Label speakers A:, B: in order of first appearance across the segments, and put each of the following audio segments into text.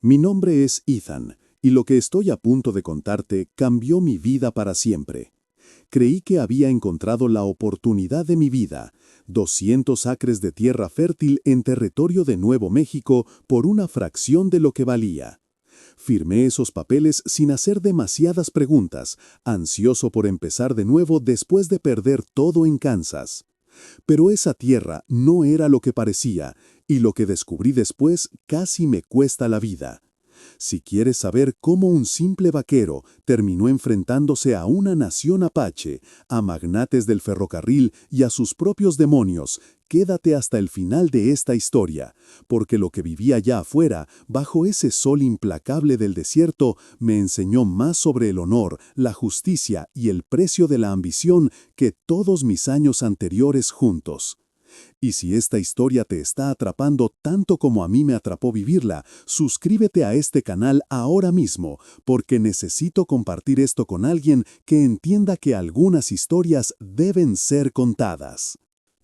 A: Mi nombre es Ethan, y lo que estoy a punto de contarte cambió mi vida para siempre. Creí que había encontrado la oportunidad de mi vida, 200 acres de tierra fértil en territorio de Nuevo México por una fracción de lo que valía. Firmé esos papeles sin hacer demasiadas preguntas, ansioso por empezar de nuevo después de perder todo en Kansas. Pero esa tierra no era lo que parecía, y lo que descubrí después casi me cuesta la vida. Si quieres saber cómo un simple vaquero terminó enfrentándose a una nación apache, a magnates del ferrocarril y a sus propios demonios, quédate hasta el final de esta historia, porque lo que vivía allá afuera, bajo ese sol implacable del desierto, me enseñó más sobre el honor, la justicia y el precio de la ambición que todos mis años anteriores juntos. Y si esta historia te está atrapando tanto como a mí me atrapó vivirla, suscríbete a este canal ahora mismo, porque necesito compartir esto con alguien que entienda que algunas historias deben ser contadas.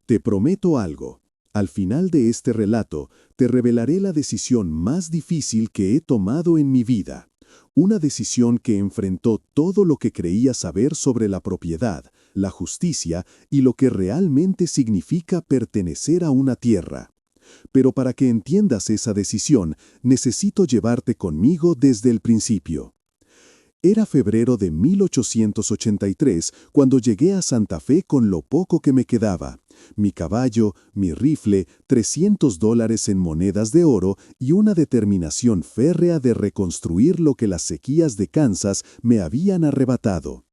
A: Te prometo algo. Al final de este relato, te revelaré la decisión más difícil que he tomado en mi vida. Una decisión que enfrentó todo lo que creía saber sobre la propiedad, la justicia y lo que realmente significa pertenecer a una tierra. Pero para que entiendas esa decisión, necesito llevarte conmigo desde el principio. Era febrero de 1883 cuando llegué a Santa Fe con lo poco que me quedaba. Mi caballo, mi rifle, $300 en monedas de oro y una determinación férrea de reconstruir lo que las sequías de Kansas me habían arrebatado.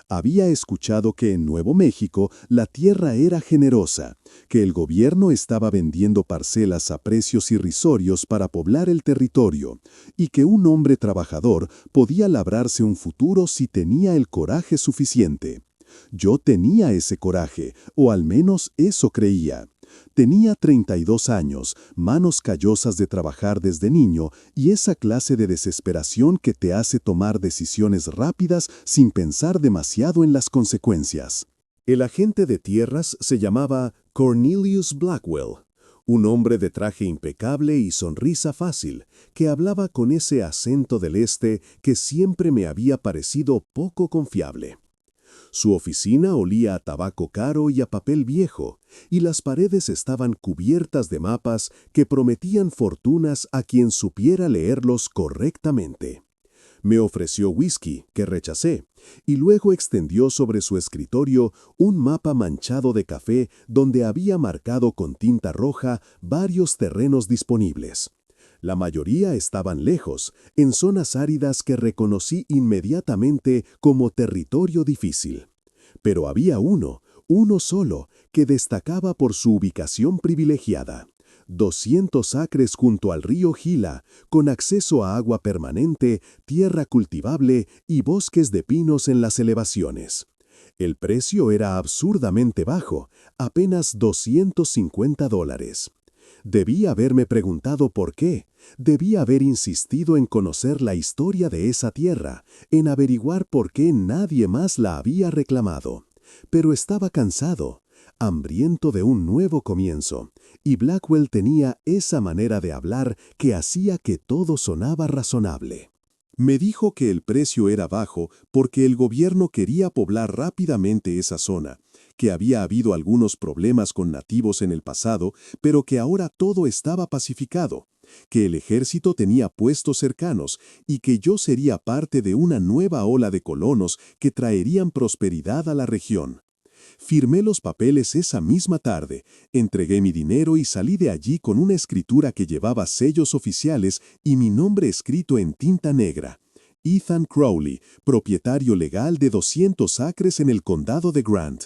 A: Había escuchado que en Nuevo México la tierra era generosa, que el gobierno estaba vendiendo parcelas a precios irrisorios para poblar el territorio, y que un hombre trabajador podía labrarse un futuro si tenía el coraje suficiente. Yo tenía ese coraje, o al menos eso creía. Tenía 32 años, manos callosas de trabajar desde niño y esa clase de desesperación que te hace tomar decisiones rápidas sin pensar demasiado en las consecuencias. El agente de tierras se llamaba Cornelius Blackwell, un hombre de traje impecable y sonrisa fácil, que hablaba con ese acento del este que siempre me había parecido poco confiable. Su oficina olía a tabaco caro y a papel viejo, y las paredes estaban cubiertas de mapas que prometían fortunas a quien supiera leerlos correctamente. Me ofreció whisky, que rechacé, y luego extendió sobre su escritorio un mapa manchado de café donde había marcado con tinta roja varios terrenos disponibles. La mayoría estaban lejos, en zonas áridas que reconocí inmediatamente como territorio difícil. Pero había uno solo, que destacaba por su ubicación privilegiada. 200 acres junto al río Gila, con acceso a agua permanente, tierra cultivable y bosques de pinos en las elevaciones. El precio era absurdamente bajo, apenas $250. Debí haberme preguntado por qué. Debí haber insistido en conocer la historia de esa tierra, en averiguar por qué nadie más la había reclamado. Pero estaba cansado, hambriento de un nuevo comienzo, y Blackwell tenía esa manera de hablar que hacía que todo sonaba razonable. Me dijo que el precio era bajo porque el gobierno quería poblar rápidamente esa zona, que había habido algunos problemas con nativos en el pasado, pero que ahora todo estaba pacificado, que el ejército tenía puestos cercanos y que yo sería parte de una nueva ola de colonos que traerían prosperidad a la región. Firmé los papeles esa misma tarde, entregué mi dinero y salí de allí con una escritura que llevaba sellos oficiales y mi nombre escrito en tinta negra. Ethan Crowley, propietario legal de 200 acres en el condado de Grant.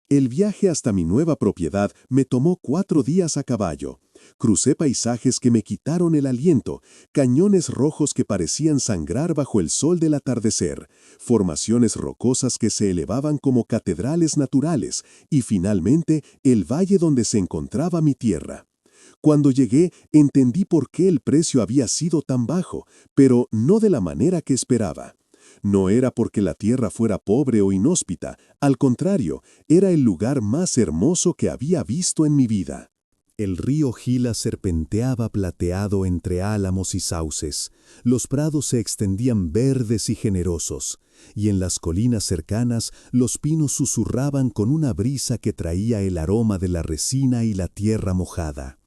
A: El viaje hasta mi nueva propiedad me tomó 4 días a caballo. Crucé paisajes que me quitaron el aliento, cañones rojos que parecían sangrar bajo el sol del atardecer, formaciones rocosas que se elevaban como catedrales naturales y finalmente el valle donde se encontraba mi tierra. Cuando llegué, entendí por qué el precio había sido tan bajo, pero no de la manera que esperaba. No era porque la tierra fuera pobre o inhóspita, al contrario, era el lugar más hermoso que había visto en mi vida. El río Gila serpenteaba plateado entre álamos y sauces, los prados se extendían verdes y generosos, y en las colinas cercanas los pinos susurraban con una brisa que traía el aroma de la resina y la tierra mojada.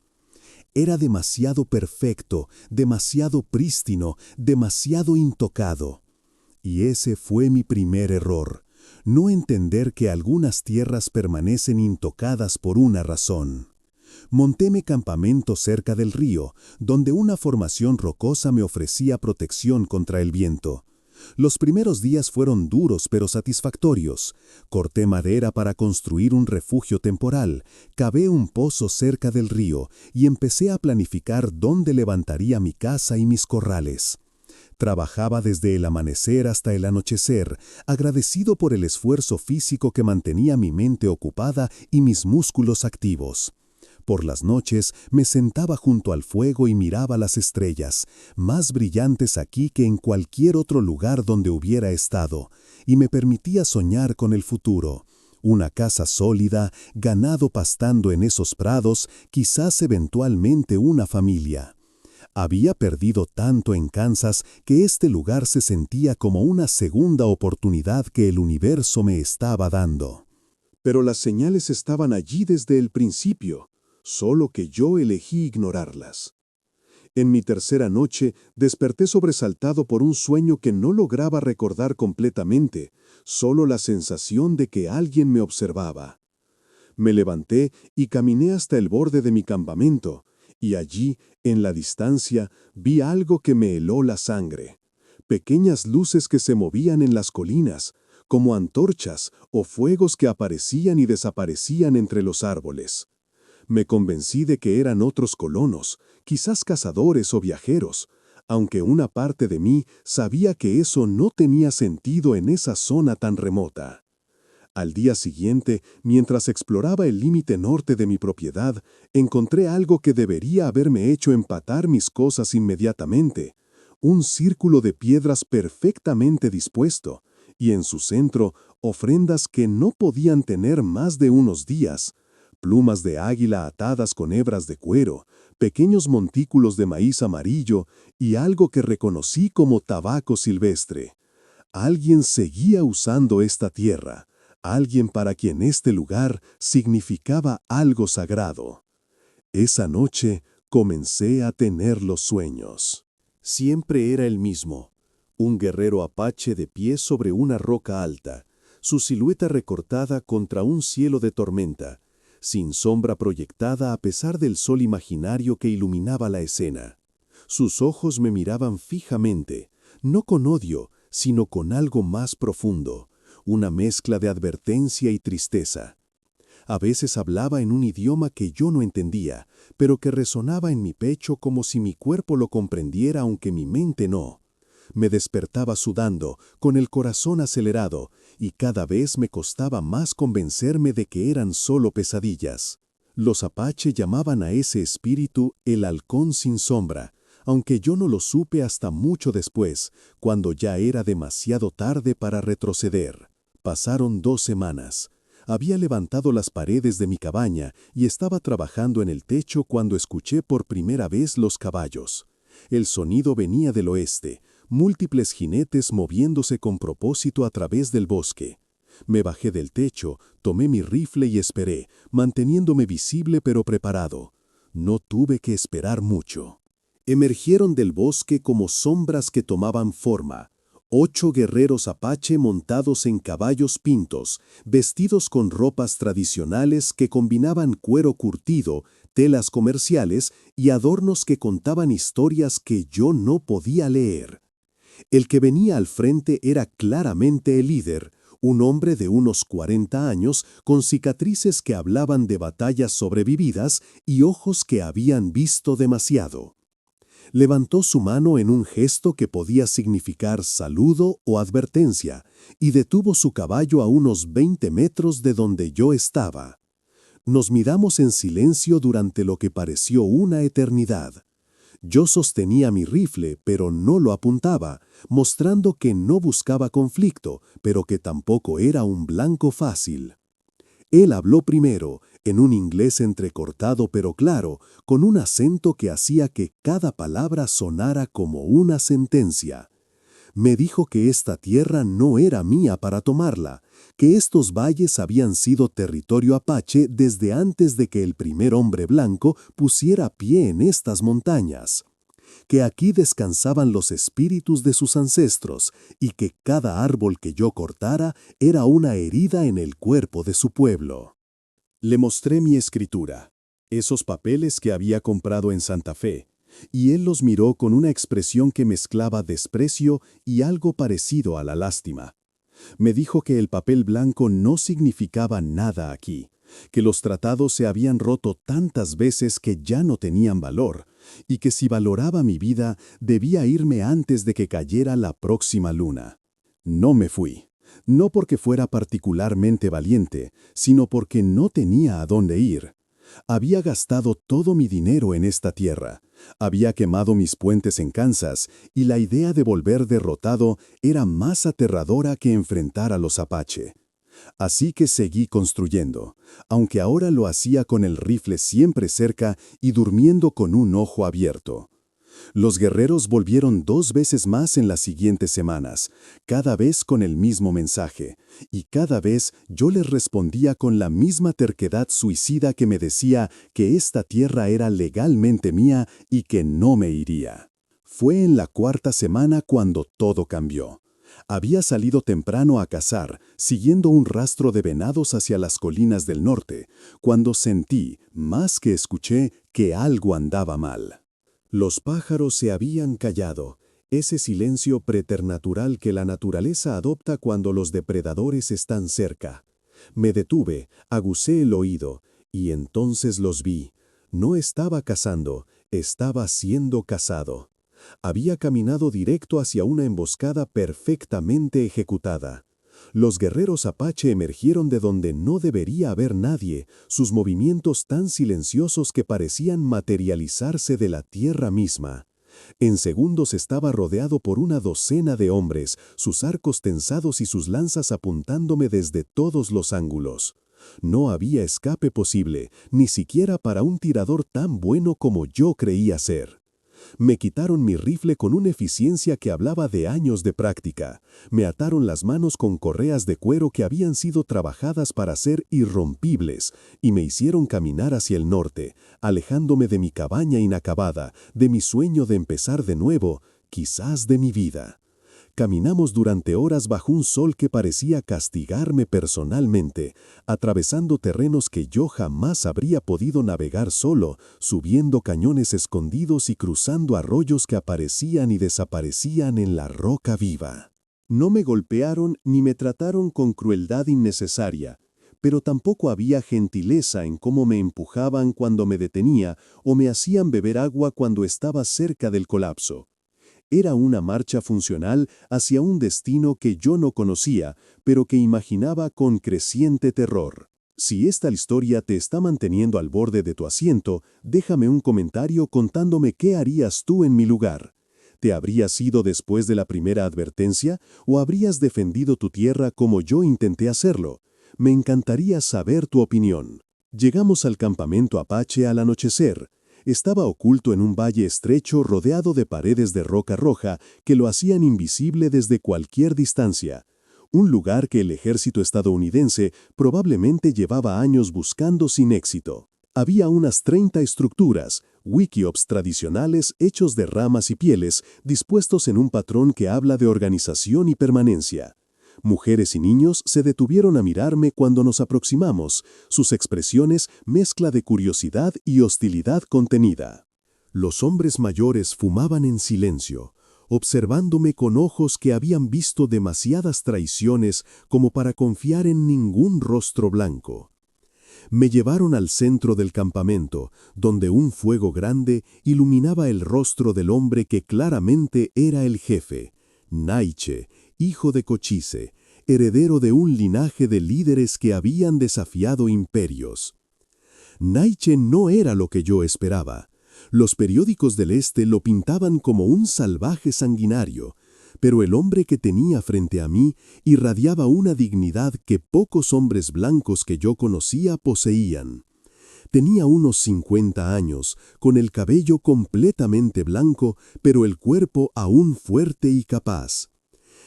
A: Era demasiado perfecto, demasiado prístino, demasiado intocado. Y ese fue mi primer error, no entender que algunas tierras permanecen intocadas por una razón. Monté mi campamento cerca del río, donde una formación rocosa me ofrecía protección contra el viento. Los primeros días fueron duros pero satisfactorios. Corté madera para construir un refugio temporal, cavé un pozo cerca del río y empecé a planificar dónde levantaría mi casa y mis corrales. Trabajaba desde el amanecer hasta el anochecer, agradecido por el esfuerzo físico que mantenía mi mente ocupada y mis músculos activos. Por las noches me sentaba junto al fuego y miraba las estrellas, más brillantes aquí que en cualquier otro lugar donde hubiera estado, y me permitía soñar con el futuro. Una casa sólida, ganado pastando en esos prados, quizás eventualmente una familia. Había perdido tanto en Kansas que este lugar se sentía como una segunda oportunidad que el universo me estaba dando. Pero las señales estaban allí desde el principio, solo que yo elegí ignorarlas. En mi tercera noche desperté sobresaltado por un sueño que no lograba recordar completamente, solo la sensación de que alguien me observaba. Me levanté y caminé hasta el borde de mi campamento, y allí, en la distancia, vi algo que me heló la sangre. Pequeñas luces que se movían en las colinas, como antorchas o fuegos que aparecían y desaparecían entre los árboles. Me convencí de que eran otros colonos, quizás cazadores o viajeros, aunque una parte de mí sabía que eso no tenía sentido en esa zona tan remota. Al día siguiente, mientras exploraba el límite norte de mi propiedad, encontré algo que debería haberme hecho empatar mis cosas inmediatamente: un círculo de piedras perfectamente dispuesto, y en su centro ofrendas que no podían tener más de unos días: plumas de águila atadas con hebras de cuero, pequeños montículos de maíz amarillo y algo que reconocí como tabaco silvestre. Alguien seguía usando esta tierra, alguien para quien este lugar significaba algo sagrado. Esa noche comencé a tener los sueños. Siempre era el mismo: un guerrero apache de pie sobre una roca alta, su silueta recortada contra un cielo de tormenta, sin sombra proyectada a pesar del sol imaginario que iluminaba la escena. Sus ojos me miraban fijamente, no con odio, sino con algo más profundo, una mezcla de advertencia y tristeza. A veces hablaba en un idioma que yo no entendía, pero que resonaba en mi pecho como si mi cuerpo lo comprendiera aunque mi mente no. Me despertaba sudando, con el corazón acelerado, y cada vez me costaba más convencerme de que eran solo pesadillas. Los apache llamaban a ese espíritu el halcón sin sombra, aunque yo no lo supe hasta mucho después, cuando ya era demasiado tarde para retroceder. Pasaron 2 semanas. Había levantado las paredes de mi cabaña y estaba trabajando en el techo cuando escuché por primera vez los caballos. El sonido venía del oeste, múltiples jinetes moviéndose con propósito a través del bosque. Me bajé del techo, tomé mi rifle y esperé, manteniéndome visible pero preparado. No tuve que esperar mucho. Emergieron del bosque como sombras que tomaban forma. 8 guerreros apache montados en caballos pintos, vestidos con ropas tradicionales que combinaban cuero curtido, telas comerciales y adornos que contaban historias que yo no podía leer. El que venía al frente era claramente el líder, un hombre de unos 40 años con cicatrices que hablaban de batallas sobrevividas y ojos que habían visto demasiado. Levantó su mano en un gesto que podía significar saludo o advertencia y detuvo su caballo a unos 20 metros de donde yo estaba. Nos miramos en silencio durante lo que pareció una eternidad. Yo sostenía mi rifle, pero no lo apuntaba, mostrando que no buscaba conflicto, pero que tampoco era un blanco fácil. Él habló primero, en un inglés entrecortado pero claro, con un acento que hacía que cada palabra sonara como una sentencia. Me dijo que esta tierra no era mía para tomarla, que estos valles habían sido territorio apache desde antes de que el primer hombre blanco pusiera pie en estas montañas, que aquí descansaban los espíritus de sus ancestros y que cada árbol que yo cortara era una herida en el cuerpo de su pueblo. Le mostré mi escritura, esos papeles que había comprado en Santa Fe, y él los miró con una expresión que mezclaba desprecio y algo parecido a la lástima. Me dijo que el papel blanco no significaba nada aquí, que los tratados se habían roto tantas veces que ya no tenían valor, y que si valoraba mi vida debía irme antes de que cayera la próxima luna. No me fui, no porque fuera particularmente valiente, sino porque no tenía a dónde ir. Había gastado todo mi dinero en esta tierra, había quemado mis puentes en Kansas, y la idea de volver derrotado era más aterradora que enfrentar a los Apache. Así que seguí construyendo, aunque ahora lo hacía con el rifle siempre cerca y durmiendo con un ojo abierto. Los guerreros volvieron 2 veces más en las siguientes semanas, cada vez con el mismo mensaje, y cada vez yo les respondía con la misma terquedad suicida que me decía que esta tierra era legalmente mía y que no me iría. Fue en la 4ª semana cuando todo cambió. Había salido temprano a cazar, siguiendo un rastro de venados hacia las colinas del norte, cuando sentí, más que escuché, que algo andaba mal. Los pájaros se habían callado, ese silencio preternatural que la naturaleza adopta cuando los depredadores están cerca. Me detuve, agucé el oído, y entonces los vi. No estaba cazando, estaba siendo cazado. Había caminado directo hacia una emboscada perfectamente ejecutada. Los guerreros apache emergieron de donde no debería haber nadie, sus movimientos tan silenciosos que parecían materializarse de la tierra misma. En segundos estaba rodeado por una docena de hombres, sus arcos tensados y sus lanzas apuntándome desde todos los ángulos. No había escape posible, ni siquiera para un tirador tan bueno como yo creía ser. Me quitaron mi rifle con una eficiencia que hablaba de años de práctica. Me ataron las manos con correas de cuero que habían sido trabajadas para ser irrompibles y me hicieron caminar hacia el norte, alejándome de mi cabaña inacabada, de mi sueño de empezar de nuevo, quizás de mi vida. Caminamos durante horas bajo un sol que parecía castigarme personalmente, atravesando terrenos que yo jamás habría podido navegar solo, subiendo cañones escondidos y cruzando arroyos que aparecían y desaparecían en la roca viva. No me golpearon ni me trataron con crueldad innecesaria, pero tampoco había gentileza en cómo me empujaban cuando me detenía o me hacían beber agua cuando estaba cerca del colapso. Era una marcha funcional hacia un destino que yo no conocía, pero que imaginaba con creciente terror. Si esta historia te está manteniendo al borde de tu asiento, déjame un comentario contándome qué harías tú en mi lugar. ¿Te habrías ido después de la primera advertencia o habrías defendido tu tierra como yo intenté hacerlo? Me encantaría saber tu opinión. Llegamos al campamento apache al anochecer. Estaba oculto en un valle estrecho rodeado de paredes de roca roja que lo hacían invisible desde cualquier distancia. Un lugar que el ejército estadounidense probablemente llevaba años buscando sin éxito. Había unas 30 estructuras, wickiups tradicionales hechos de ramas y pieles, dispuestos en un patrón que habla de organización y permanencia. Mujeres y niños se detuvieron a mirarme cuando nos aproximamos, sus expresiones mezcla de curiosidad y hostilidad contenida. Los hombres mayores fumaban en silencio, observándome con ojos que habían visto demasiadas traiciones como para confiar en ningún rostro blanco. Me llevaron al centro del campamento, donde un fuego grande iluminaba el rostro del hombre que claramente era el jefe, Naiche, hijo de Cochise, heredero de un linaje de líderes que habían desafiado imperios. Naiche no era lo que yo esperaba. Los periódicos del Este lo pintaban como un salvaje sanguinario, pero el hombre que tenía frente a mí irradiaba una dignidad que pocos hombres blancos que yo conocía poseían. Tenía unos 50 años, con el cabello completamente blanco, pero el cuerpo aún fuerte y capaz.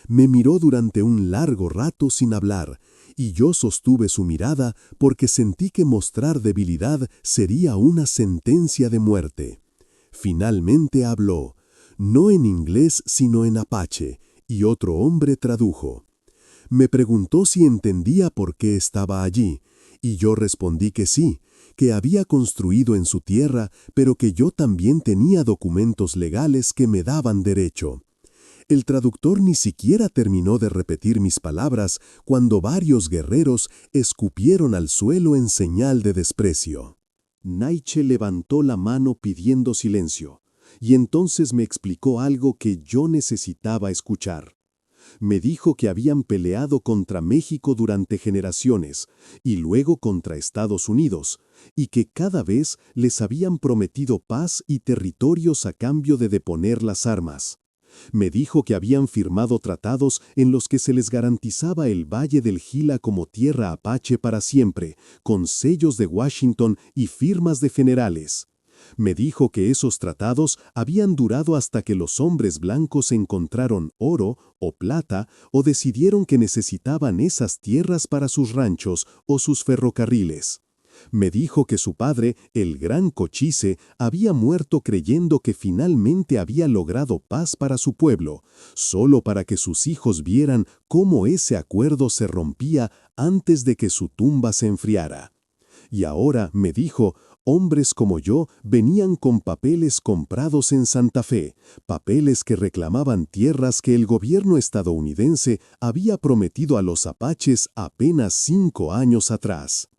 A: Me miró durante un largo rato sin hablar, y yo sostuve su mirada porque sentí que mostrar debilidad sería una sentencia de muerte. Finalmente habló, no en inglés sino en apache, y otro hombre tradujo. Me preguntó si entendía por qué estaba allí, y yo respondí que sí, que había construido en su tierra, pero que yo también tenía documentos legales que me daban derecho. El traductor ni siquiera terminó de repetir mis palabras cuando varios guerreros escupieron al suelo en señal de desprecio. Naiche levantó la mano pidiendo silencio, y entonces me explicó algo que yo necesitaba escuchar. Me dijo que habían peleado contra México durante generaciones y luego contra Estados Unidos, y que cada vez les habían prometido paz y territorios a cambio de deponer las armas. Me dijo que habían firmado tratados en los que se les garantizaba el Valle del Gila como tierra apache para siempre, con sellos de Washington y firmas de generales. Me dijo que esos tratados habían durado hasta que los hombres blancos encontraron oro o plata o decidieron que necesitaban esas tierras para sus ranchos o sus ferrocarriles. Me dijo que su padre, el gran Cochise, había muerto creyendo que finalmente había logrado paz para su pueblo, solo para que sus hijos vieran cómo ese acuerdo se rompía antes de que su tumba se enfriara. Y ahora, me dijo, hombres como yo venían con papeles comprados en Santa Fe, papeles que reclamaban tierras que el gobierno estadounidense había prometido a los apaches apenas 5 años atrás.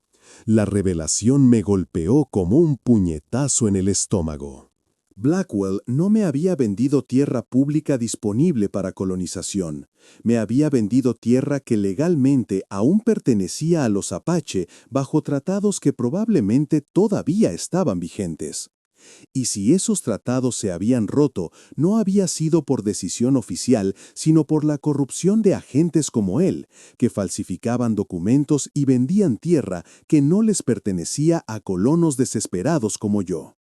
A: La revelación me golpeó como un puñetazo en el estómago. Blackwell no me había vendido tierra pública disponible para colonización. Me había vendido tierra que legalmente aún pertenecía a los Apache bajo tratados que probablemente todavía estaban vigentes. Y si esos tratados se habían roto, no había sido por decisión oficial, sino por la corrupción de agentes como él, que falsificaban documentos y vendían tierra que no les pertenecía a colonos desesperados como yo.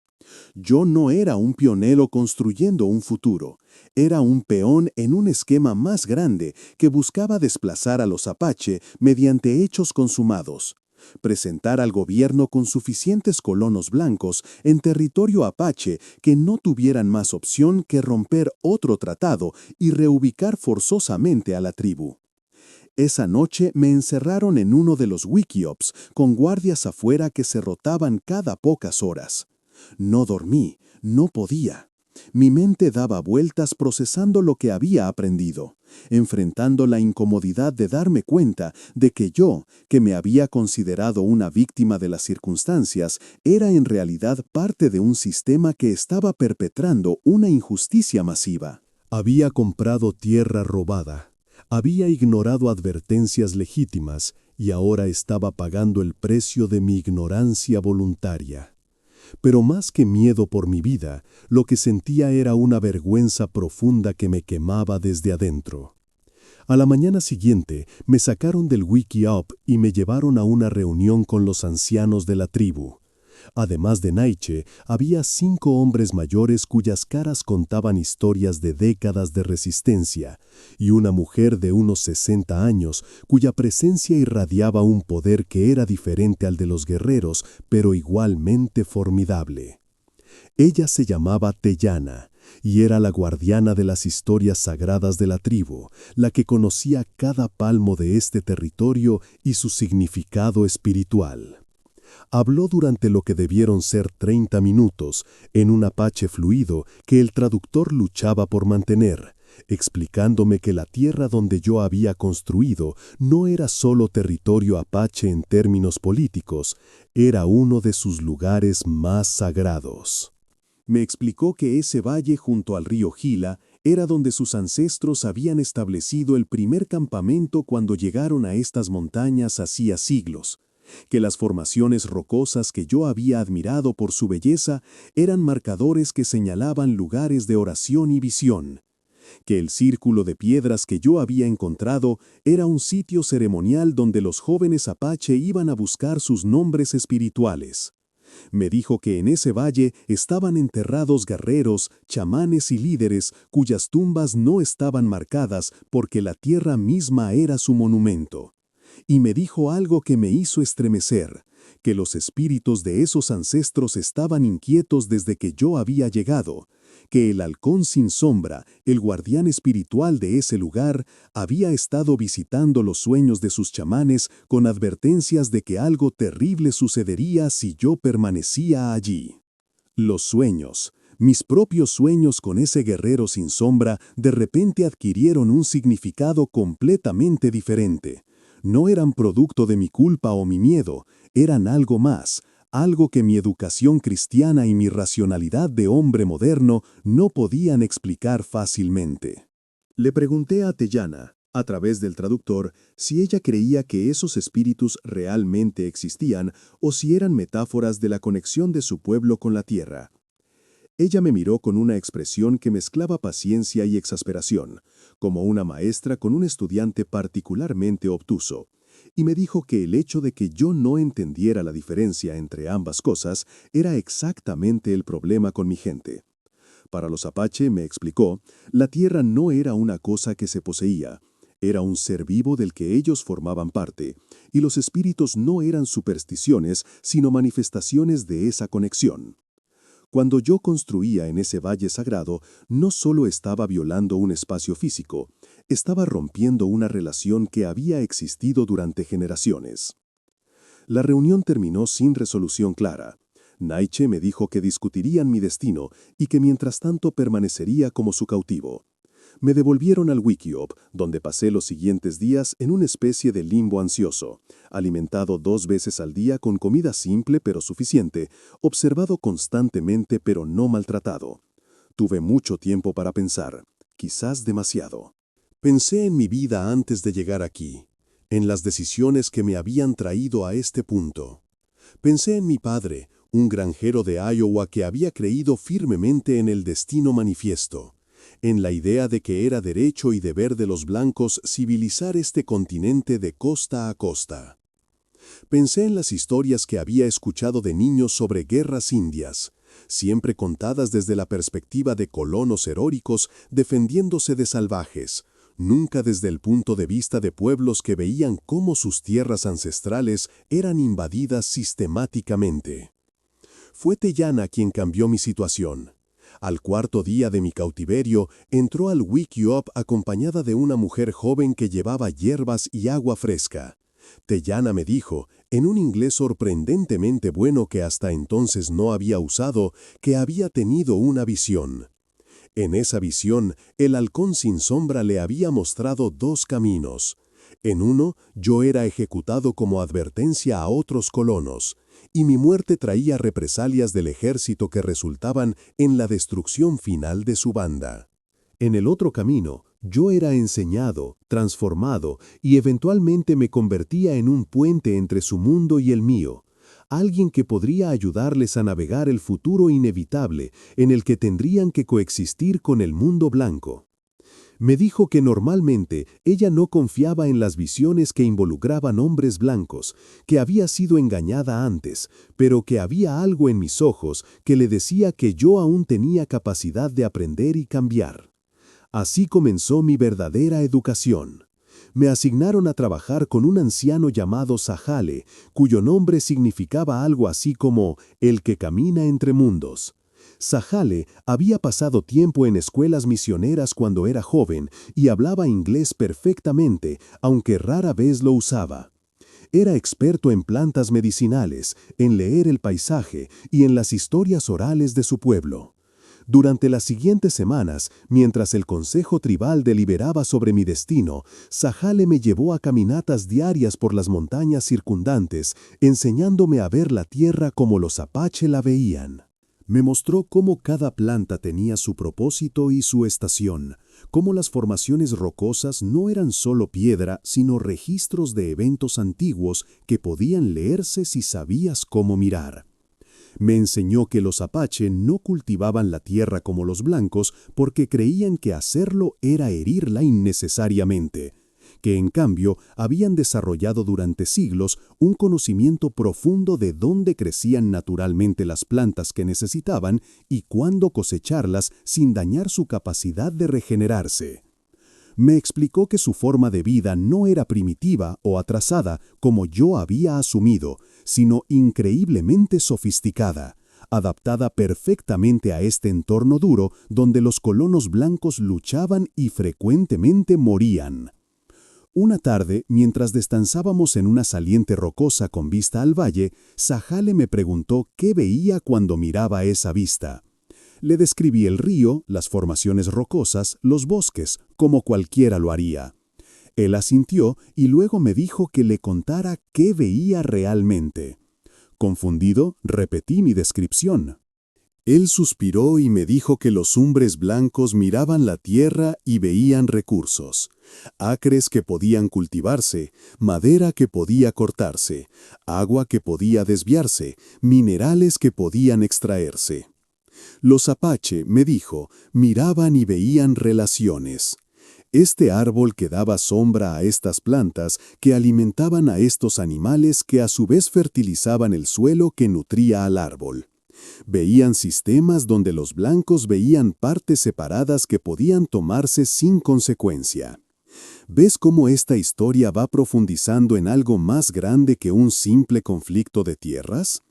A: Yo no era un pionero construyendo un futuro, era un peón en un esquema más grande que buscaba desplazar a los Apache mediante hechos consumados. Presentar al gobierno con suficientes colonos blancos en territorio apache que no tuvieran más opción que romper otro tratado y reubicar forzosamente a la tribu. Esa noche me encerraron en uno de los wickiups con guardias afuera que se rotaban cada pocas horas. No dormí, no podía. Mi mente daba vueltas procesando lo que había aprendido, enfrentando la incomodidad de darme cuenta de que yo, que me había considerado una víctima de las circunstancias, era en realidad parte de un sistema que estaba perpetrando una injusticia masiva. Había comprado tierra robada, había ignorado advertencias legítimas y ahora estaba pagando el precio de mi ignorancia voluntaria. Pero más que miedo por mi vida, lo que sentía era una vergüenza profunda que me quemaba desde adentro. A la mañana siguiente, me sacaron del wickiup y me llevaron a una reunión con los ancianos de la tribu. Además de Naiche, había 5 hombres mayores cuyas caras contaban historias de décadas de resistencia, y una mujer de unos 60 años cuya presencia irradiaba un poder que era diferente al de los guerreros, pero igualmente formidable. Ella se llamaba Teyana, y era la guardiana de las historias sagradas de la tribu, la que conocía cada palmo de este territorio y su significado espiritual. Habló durante lo que debieron ser 30 minutos, en un apache fluido que el traductor luchaba por mantener, explicándome que la tierra donde yo había construido no era solo territorio apache en términos políticos, era uno de sus lugares más sagrados. Me explicó que ese valle junto al río Gila era donde sus ancestros habían establecido el primer campamento cuando llegaron a estas montañas hacía siglos, que las formaciones rocosas que yo había admirado por su belleza eran marcadores que señalaban lugares de oración y visión, que el círculo de piedras que yo había encontrado era un sitio ceremonial donde los jóvenes apache iban a buscar sus nombres espirituales. Me dijo que en ese valle estaban enterrados guerreros, chamanes y líderes cuyas tumbas no estaban marcadas porque la tierra misma era su monumento. Y me dijo algo que me hizo estremecer, que los espíritus de esos ancestros estaban inquietos desde que yo había llegado, que el halcón sin sombra, el guardián espiritual de ese lugar, había estado visitando los sueños de sus chamanes con advertencias de que algo terrible sucedería si yo permanecía allí. Los sueños, mis propios sueños con ese guerrero sin sombra, de repente adquirieron un significado completamente diferente. No eran producto de mi culpa o mi miedo, eran algo más, algo que mi educación cristiana y mi racionalidad de hombre moderno no podían explicar fácilmente. Le pregunté a Teyana, a través del traductor, si ella creía que esos espíritus realmente existían o si eran metáforas de la conexión de su pueblo con la tierra. Ella me miró con una expresión que mezclaba paciencia y exasperación, como una maestra con un estudiante particularmente obtuso, y me dijo que el hecho de que yo no entendiera la diferencia entre ambas cosas era exactamente el problema con mi gente. Para los apache, me explicó, la tierra no era una cosa que se poseía, era un ser vivo del que ellos formaban parte, y los espíritus no eran supersticiones, sino manifestaciones de esa conexión. Cuando yo construía en ese valle sagrado, no solo estaba violando un espacio físico, estaba rompiendo una relación que había existido durante generaciones. La reunión terminó sin resolución clara. Naiche me dijo que discutirían mi destino y que mientras tanto permanecería como su cautivo. Me devolvieron al Wikiop, donde pasé los siguientes días en una especie de limbo ansioso, alimentado 2 veces al día con comida simple pero suficiente, observado constantemente pero no maltratado. Tuve mucho tiempo para pensar, quizás demasiado. Pensé en mi vida antes de llegar aquí, en las decisiones que me habían traído a este punto. Pensé en mi padre, un granjero de Iowa que había creído firmemente en el destino manifiesto, en la idea de que era derecho y deber de los blancos civilizar este continente de costa a costa. Pensé en las historias que había escuchado de niños sobre guerras indias, siempre contadas desde la perspectiva de colonos heroicos defendiéndose de salvajes, nunca desde el punto de vista de pueblos que veían cómo sus tierras ancestrales eran invadidas sistemáticamente. Fue Teyana quien cambió mi situación. Al 4.º día de mi cautiverio, entró al Wikiop acompañada de una mujer joven que llevaba hierbas y agua fresca. Teyana me dijo, en un inglés sorprendentemente bueno que hasta entonces no había usado, que había tenido una visión. En esa visión, el halcón sin sombra le había mostrado 2 caminos. En uno, yo era ejecutado como advertencia a otros colonos, y mi muerte traía represalias del ejército que resultaban en la destrucción final de su banda. En el otro camino, yo era enseñado, transformado, y eventualmente me convertía en un puente entre su mundo y el mío, alguien que podría ayudarles a navegar el futuro inevitable en el que tendrían que coexistir con el mundo blanco. Me dijo que normalmente ella no confiaba en las visiones que involucraban hombres blancos, que había sido engañada antes, pero que había algo en mis ojos que le decía que yo aún tenía capacidad de aprender y cambiar. Así comenzó mi verdadera educación. Me asignaron a trabajar con un anciano llamado Sahale, cuyo nombre significaba algo así como el que camina entre mundos. Sahale había pasado tiempo en escuelas misioneras cuando era joven y hablaba inglés perfectamente, aunque rara vez lo usaba. Era experto en plantas medicinales, en leer el paisaje y en las historias orales de su pueblo. Durante las siguientes semanas, mientras el Consejo Tribal deliberaba sobre mi destino, Sahale me llevó a caminatas diarias por las montañas circundantes, enseñándome a ver la tierra como los apache la veían. Me mostró cómo cada planta tenía su propósito y su estación, cómo las formaciones rocosas no eran solo piedra, sino registros de eventos antiguos que podían leerse si sabías cómo mirar. Me enseñó que los apache no cultivaban la tierra como los blancos porque creían que hacerlo era herirla innecesariamente, que en cambio habían desarrollado durante siglos un conocimiento profundo de dónde crecían naturalmente las plantas que necesitaban y cuándo cosecharlas sin dañar su capacidad de regenerarse. Me explicó que su forma de vida no era primitiva o atrasada como yo había asumido, sino increíblemente sofisticada, adaptada perfectamente a este entorno duro donde los colonos blancos luchaban y frecuentemente morían. Una tarde, mientras descansábamos en una saliente rocosa con vista al valle, Zahale me preguntó qué veía cuando miraba esa vista. Le describí el río, las formaciones rocosas, los bosques, como cualquiera lo haría. Él asintió y luego me dijo que le contara qué veía realmente. Confundido, repetí mi descripción. Él suspiró y me dijo que los hombres blancos miraban la tierra y veían recursos, acres que podían cultivarse, madera que podía cortarse, agua que podía desviarse, minerales que podían extraerse. Los apache, me dijo, miraban y veían relaciones. Este árbol que daba sombra a estas plantas que alimentaban a estos animales que a su vez fertilizaban el suelo que nutría al árbol. Veían sistemas donde los blancos veían partes separadas que podían tomarse sin consecuencia. ¿Ves cómo esta historia va profundizando en algo más grande que un simple conflicto de tierras?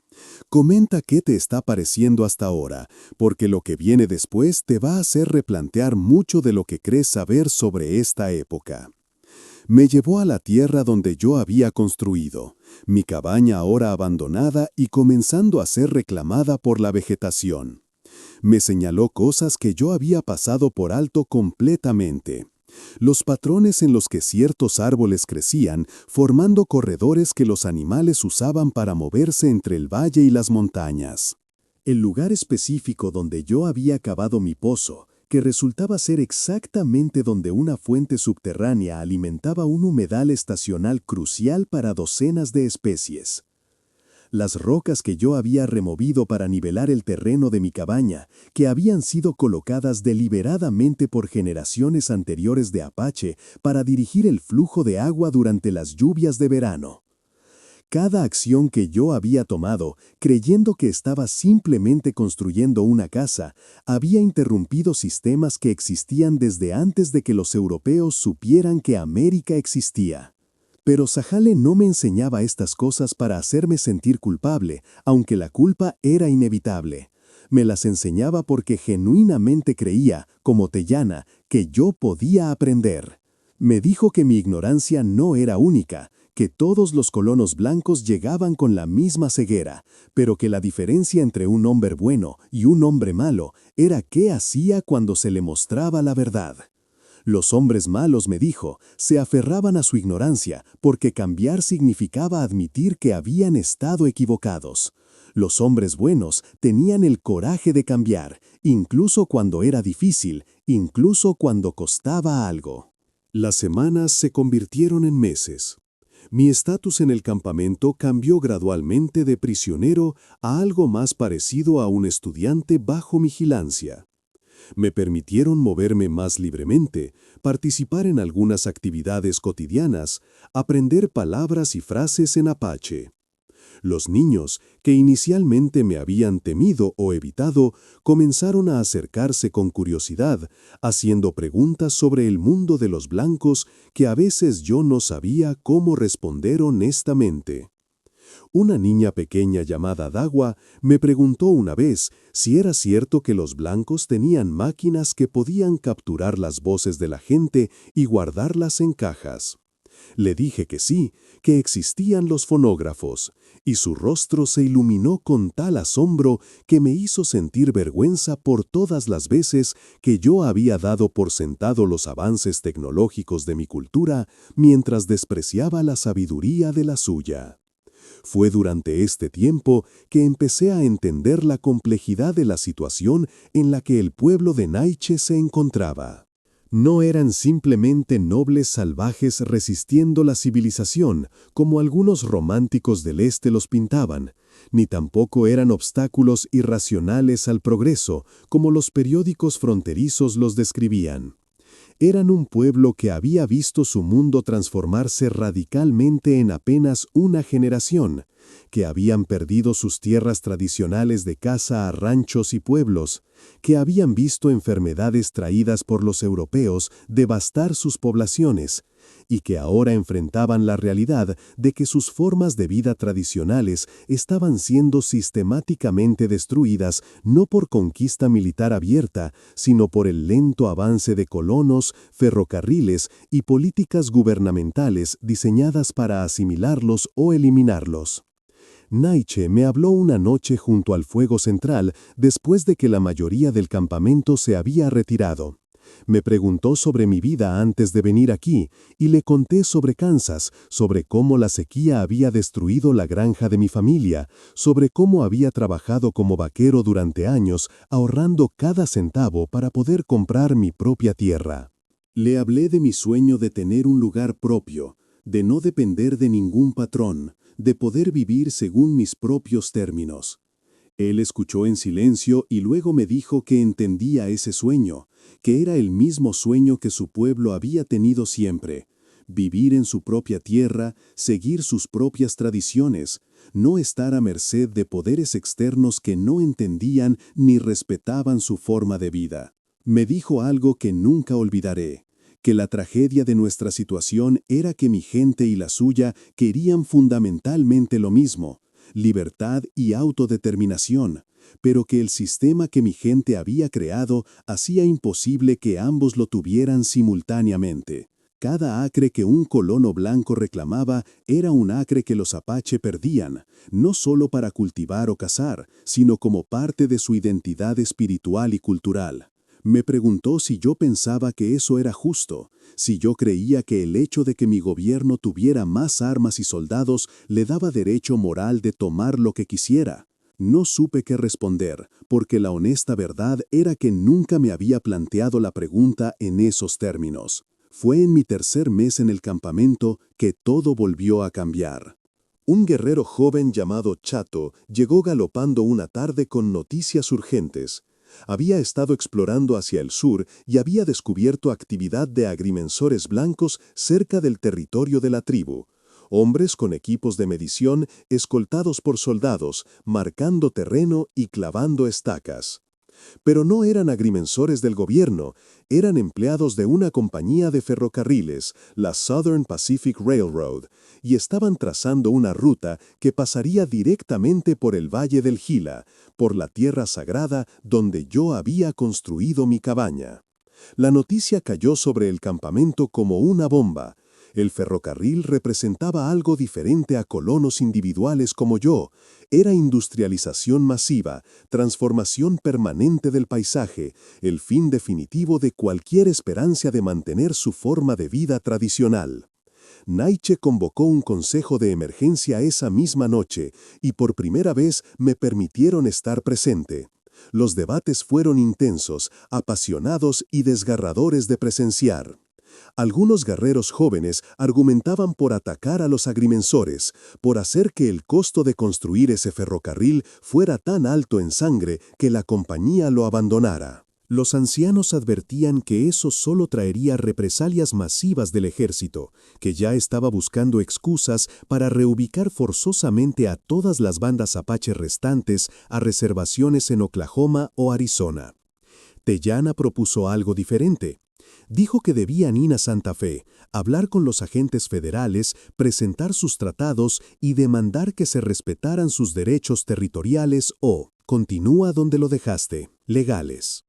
A: Comenta qué te está pareciendo hasta ahora, porque lo que viene después te va a hacer replantear mucho de lo que crees saber sobre esta época. Me llevó a la tierra donde yo había construido, mi cabaña ahora abandonada y comenzando a ser reclamada por la vegetación. Me señaló cosas que yo había pasado por alto completamente. Los patrones en los que ciertos árboles crecían, formando corredores que los animales usaban para moverse entre el valle y las montañas. El lugar específico donde yo había cavado mi pozo, que resultaba ser exactamente donde una fuente subterránea alimentaba un humedal estacional crucial para docenas de especies. Las rocas que yo había removido para nivelar el terreno de mi cabaña, que habían sido colocadas deliberadamente por generaciones anteriores de apache para dirigir el flujo de agua durante las lluvias de verano. Cada acción que yo había tomado, creyendo que estaba simplemente construyendo una casa, había interrumpido sistemas que existían desde antes de que los europeos supieran que América existía. Pero Zahale no me enseñaba estas cosas para hacerme sentir culpable, aunque la culpa era inevitable. Me las enseñaba porque genuinamente creía, como Teyana, que yo podía aprender. Me dijo que mi ignorancia no era única, que todos los colonos blancos llegaban con la misma ceguera, pero que la diferencia entre un hombre bueno y un hombre malo era qué hacía cuando se le mostraba la verdad. Los hombres malos, me dijo, se aferraban a su ignorancia porque cambiar significaba admitir que habían estado equivocados. Los hombres buenos tenían el coraje de cambiar, incluso cuando era difícil, incluso cuando costaba algo. Las semanas se convirtieron en meses. Mi estatus en el campamento cambió gradualmente de prisionero a algo más parecido a un estudiante bajo vigilancia. Me permitieron moverme más libremente, participar en algunas actividades cotidianas, aprender palabras y frases en apache. Los niños, que inicialmente me habían temido o evitado, comenzaron a acercarse con curiosidad, haciendo preguntas sobre el mundo de los blancos que a veces yo no sabía cómo responder honestamente. Una niña pequeña llamada Dagua me preguntó una vez si era cierto que los blancos tenían máquinas que podían capturar las voces de la gente y guardarlas en cajas. Le dije que sí, que existían los fonógrafos, y su rostro se iluminó con tal asombro que me hizo sentir vergüenza por todas las veces que yo había dado por sentado los avances tecnológicos de mi cultura mientras despreciaba la sabiduría de la suya. Fue durante este tiempo que empecé a entender la complejidad de la situación en la que el pueblo de Naiche se encontraba. No eran simplemente nobles salvajes resistiendo la civilización, como algunos románticos del Este los pintaban, ni tampoco eran obstáculos irracionales al progreso, como los periódicos fronterizos los describían. Eran un pueblo que había visto su mundo transformarse radicalmente en apenas una generación, que habían perdido sus tierras tradicionales de caza a ranchos y pueblos, que habían visto enfermedades traídas por los europeos devastar sus poblaciones, y que ahora enfrentaban la realidad de que sus formas de vida tradicionales estaban siendo sistemáticamente destruidas no por conquista militar abierta, sino por el lento avance de colonos, ferrocarriles y políticas gubernamentales diseñadas para asimilarlos o eliminarlos. Naiche me habló una noche junto al fuego central después de que la mayoría del campamento se había retirado. Me preguntó sobre mi vida antes de venir aquí y le conté sobre Kansas, sobre cómo la sequía había destruido la granja de mi familia, sobre cómo había trabajado como vaquero durante años ahorrando cada centavo para poder comprar mi propia tierra. Le hablé de mi sueño de tener un lugar propio, de no depender de ningún patrón, de poder vivir según mis propios términos. Él escuchó en silencio y luego me dijo que entendía ese sueño, que era el mismo sueño que su pueblo había tenido siempre: vivir en su propia tierra, seguir sus propias tradiciones, no estar a merced de poderes externos que no entendían ni respetaban su forma de vida. Me dijo algo que nunca olvidaré: que la tragedia de nuestra situación era que mi gente y la suya querían fundamentalmente lo mismo: libertad y autodeterminación, pero que el sistema que mi gente había creado hacía imposible que ambos lo tuvieran simultáneamente. Cada acre que un colono blanco reclamaba era un acre que los apache perdían, no solo para cultivar o cazar, sino como parte de su identidad espiritual y cultural. Me preguntó si yo pensaba que eso era justo, si yo creía que el hecho de que mi gobierno tuviera más armas y soldados le daba derecho moral de tomar lo que quisiera. No supe qué responder, porque la honesta verdad era que nunca me había planteado la pregunta en esos términos. Fue en mi tercer mes en el campamento que todo volvió a cambiar. Un guerrero joven llamado Chato llegó galopando una tarde con noticias urgentes. Había estado explorando hacia el sur y había descubierto actividad de agrimensores blancos cerca del territorio de la tribu. Hombres con equipos de medición escoltados por soldados, marcando terreno y clavando estacas. Pero no eran agrimensores del gobierno, eran empleados de una compañía de ferrocarriles, la Southern Pacific Railroad, y estaban trazando una ruta que pasaría directamente por el Valle del Gila, por la tierra sagrada donde yo había construido mi cabaña. La noticia cayó sobre el campamento como una bomba. El ferrocarril representaba algo diferente a colonos individuales como yo. Era industrialización masiva, transformación permanente del paisaje, el fin definitivo de cualquier esperanza de mantener su forma de vida tradicional. Naiche convocó un consejo de emergencia esa misma noche y por primera vez me permitieron estar presente. Los debates fueron intensos, apasionados y desgarradores de presenciar. Algunos guerreros jóvenes argumentaban por atacar a los agrimensores, por hacer que el costo de construir ese ferrocarril fuera tan alto en sangre que la compañía lo abandonara. Los ancianos advertían que eso solo traería represalias masivas del ejército, que ya estaba buscando excusas para reubicar forzosamente a todas las bandas apache restantes a reservaciones en Oklahoma o Arizona. Teyana propuso algo diferente. Dijo que debían ir a Santa Fe, hablar con los agentes federales, presentar sus tratados y demandar que se respetaran sus derechos territoriales o, continúa donde lo dejaste, legales.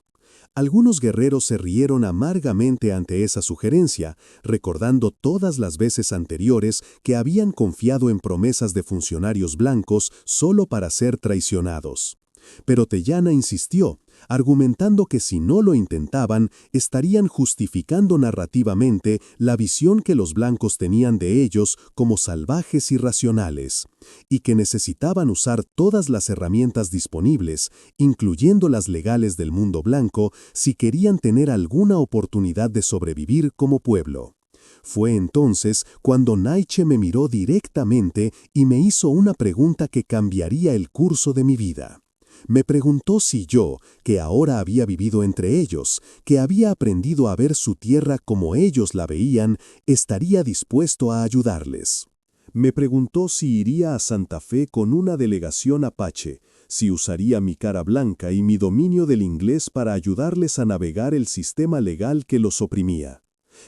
A: Algunos guerreros se rieron amargamente ante esa sugerencia, recordando todas las veces anteriores que habían confiado en promesas de funcionarios blancos solo para ser traicionados. Pero Teyana insistió, argumentando que si no lo intentaban, estarían justificando narrativamente la visión que los blancos tenían de ellos como salvajes irracionales, y que necesitaban usar todas las herramientas disponibles, incluyendo las legales del mundo blanco, si querían tener alguna oportunidad de sobrevivir como pueblo. Fue entonces cuando Naiche me miró directamente y me hizo una pregunta que cambiaría el curso de mi vida. Me preguntó si yo, que ahora había vivido entre ellos, que había aprendido a ver su tierra como ellos la veían, estaría dispuesto a ayudarles. Me preguntó si iría a Santa Fe con una delegación apache, si usaría mi cara blanca y mi dominio del inglés para ayudarles a navegar el sistema legal que los oprimía.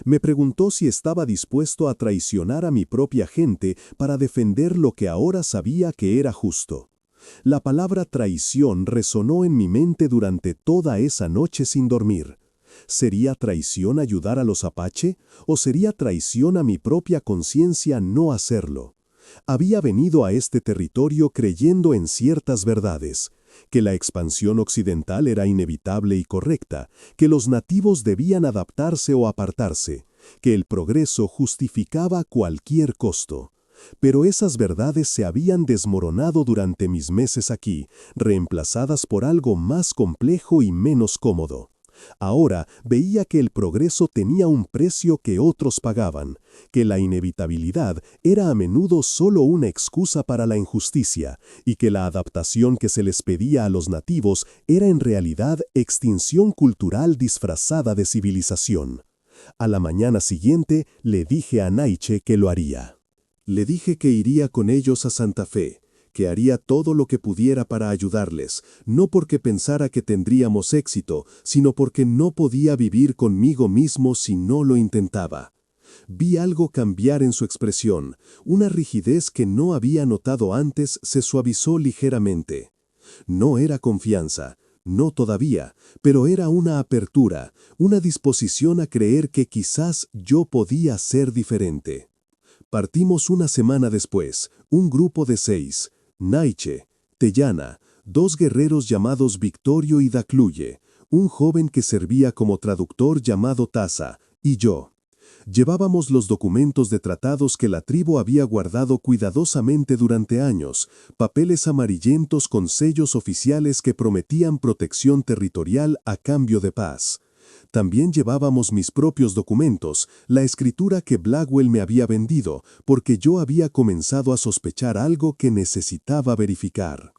A: Me preguntó si estaba dispuesto a traicionar a mi propia gente para defender lo que ahora sabía que era justo. La palabra traición resonó en mi mente durante toda esa noche sin dormir. ¿Sería traición ayudar a los apache o sería traición a mi propia conciencia no hacerlo? Había venido a este territorio creyendo en ciertas verdades, que la expansión occidental era inevitable y correcta, que los nativos debían adaptarse o apartarse, que el progreso justificaba cualquier costo. Pero esas verdades se habían desmoronado durante mis meses aquí, reemplazadas por algo más complejo y menos cómodo. Ahora veía que el progreso tenía un precio que otros pagaban, que la inevitabilidad era a menudo solo una excusa para la injusticia, y que la adaptación que se les pedía a los nativos era en realidad extinción cultural disfrazada de civilización. A la mañana siguiente le dije a Naiche que lo haría. Le dije que iría con ellos a Santa Fe, que haría todo lo que pudiera para ayudarles, no porque pensara que tendríamos éxito, sino porque no podía vivir conmigo mismo si no lo intentaba. Vi algo cambiar en su expresión, una rigidez que no había notado antes se suavizó ligeramente. No era confianza, no todavía, pero era una apertura, una disposición a creer que quizás yo podía ser diferente. Partimos una semana después, un grupo de 6, Naiche, Teyana, 2 guerreros llamados Victorio y Dacluye, un joven que servía como traductor llamado Taza, y yo. Llevábamos los documentos de tratados que la tribu había guardado cuidadosamente durante años, papeles amarillentos con sellos oficiales que prometían protección territorial a cambio de paz. También llevábamos mis propios documentos, la escritura que Blackwell me había vendido, porque yo había comenzado a sospechar algo que necesitaba verificar.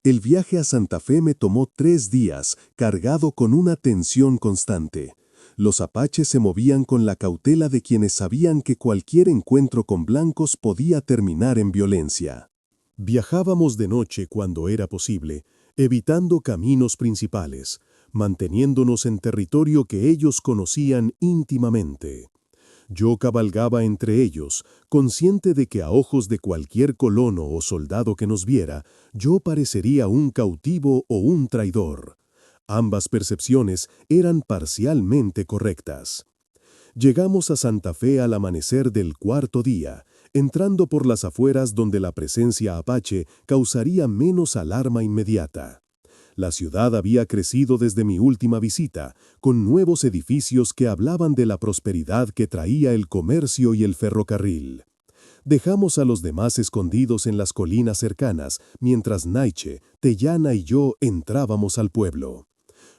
A: El viaje a Santa Fe me tomó 3 días, cargado con una tensión constante. Los apaches se movían con la cautela de quienes sabían que cualquier encuentro con blancos podía terminar en violencia. Viajábamos de noche cuando era posible, evitando caminos principales, manteniéndonos en territorio que ellos conocían íntimamente. Yo cabalgaba entre ellos, consciente de que a ojos de cualquier colono o soldado que nos viera, yo parecería un cautivo o un traidor. Ambas percepciones eran parcialmente correctas. Llegamos a Santa Fe al amanecer del 4.º día, entrando por las afueras donde la presencia apache causaría menos alarma inmediata. La ciudad había crecido desde mi última visita, con nuevos edificios que hablaban de la prosperidad que traía el comercio y el ferrocarril. Dejamos a los demás escondidos en las colinas cercanas, mientras Naiche, Teyana y yo entrábamos al pueblo.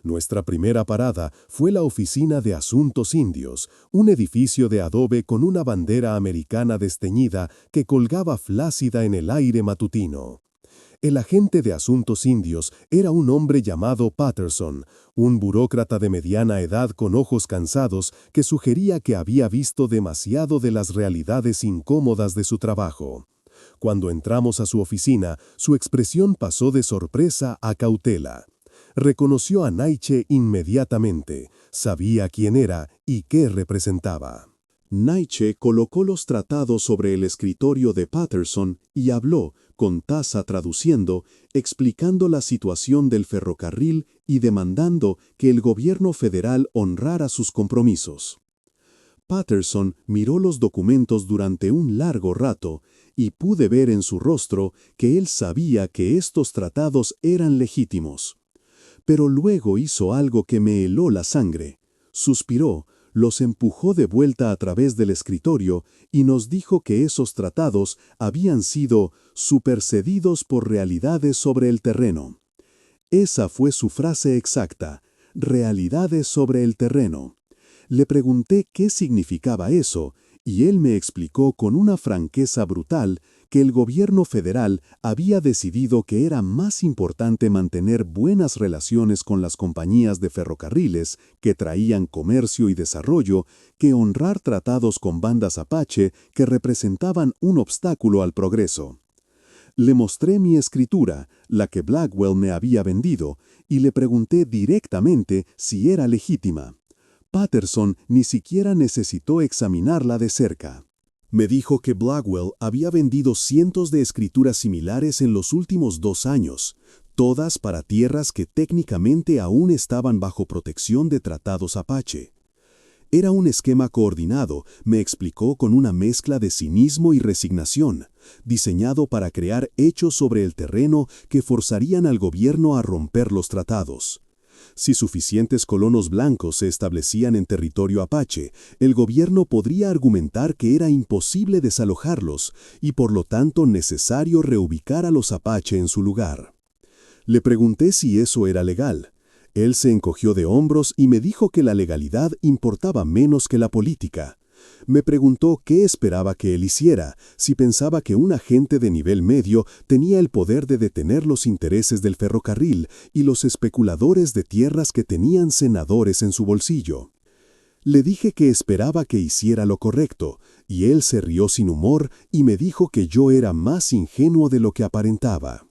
A: Nuestra primera parada fue la Oficina de Asuntos Indios, un edificio de adobe con una bandera americana desteñida que colgaba flácida en el aire matutino. El agente de Asuntos Indios era un hombre llamado Patterson, un burócrata de mediana edad con ojos cansados que sugería que había visto demasiado de las realidades incómodas de su trabajo. Cuando entramos a su oficina, su expresión pasó de sorpresa a cautela. Reconoció a Naiche inmediatamente, sabía quién era y qué representaba. Naiche colocó los tratados sobre el escritorio de Patterson y habló, con Taza traduciendo, explicando la situación del ferrocarril y demandando que el gobierno federal honrara sus compromisos. Patterson miró los documentos durante un largo rato y pude ver en su rostro que él sabía que estos tratados eran legítimos. Pero luego hizo algo que me heló la sangre. Suspiró, los empujó de vuelta a través del escritorio y nos dijo que esos tratados habían sido supersedidos por realidades sobre el terreno. Esa fue su frase exacta, realidades sobre el terreno. Le pregunté qué significaba eso, y él me explicó con una franqueza brutal que el gobierno federal había decidido que era más importante mantener buenas relaciones con las compañías de ferrocarriles que traían comercio y desarrollo que honrar tratados con bandas apache que representaban un obstáculo al progreso. Le mostré mi escritura, la que Blackwell me había vendido, y le pregunté directamente si era legítima. Patterson ni siquiera necesitó examinarla de cerca. Me dijo que Blackwell había vendido cientos de escrituras similares en los últimos 2 años, todas para tierras que técnicamente aún estaban bajo protección de tratados Apache. Era un esquema coordinado, me explicó con una mezcla de cinismo y resignación, diseñado para crear hechos sobre el terreno que forzarían al gobierno a romper los tratados. Si suficientes colonos blancos se establecían en territorio apache, el gobierno podría argumentar que era imposible desalojarlos y por lo tanto necesario reubicar a los apache en su lugar. Le pregunté si eso era legal. Él se encogió de hombros y me dijo que la legalidad importaba menos que la política. Me preguntó qué esperaba que él hiciera, si pensaba que un agente de nivel medio tenía el poder de detener los intereses del ferrocarril y los especuladores de tierras que tenían senadores en su bolsillo. Le dije que esperaba que hiciera lo correcto, y él se rió sin humor y me dijo que yo era más ingenuo de lo que aparentaba.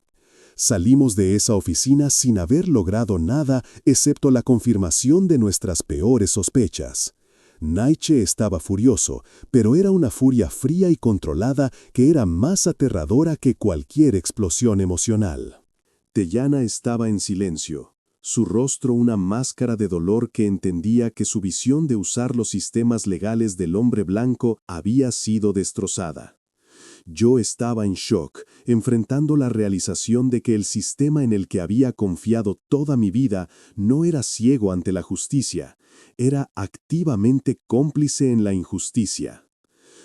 A: Salimos de esa oficina sin haber logrado nada excepto la confirmación de nuestras peores sospechas. Nietzsche estaba furioso, pero era una furia fría y controlada que era más aterradora que cualquier explosión emocional. Teyana estaba en silencio, su rostro una máscara de dolor que entendía que su visión de usar los sistemas legales del hombre blanco había sido destrozada. Yo estaba en shock, enfrentando la realización de que el sistema en el que había confiado toda mi vida no era ciego ante la justicia, era activamente cómplice en la injusticia.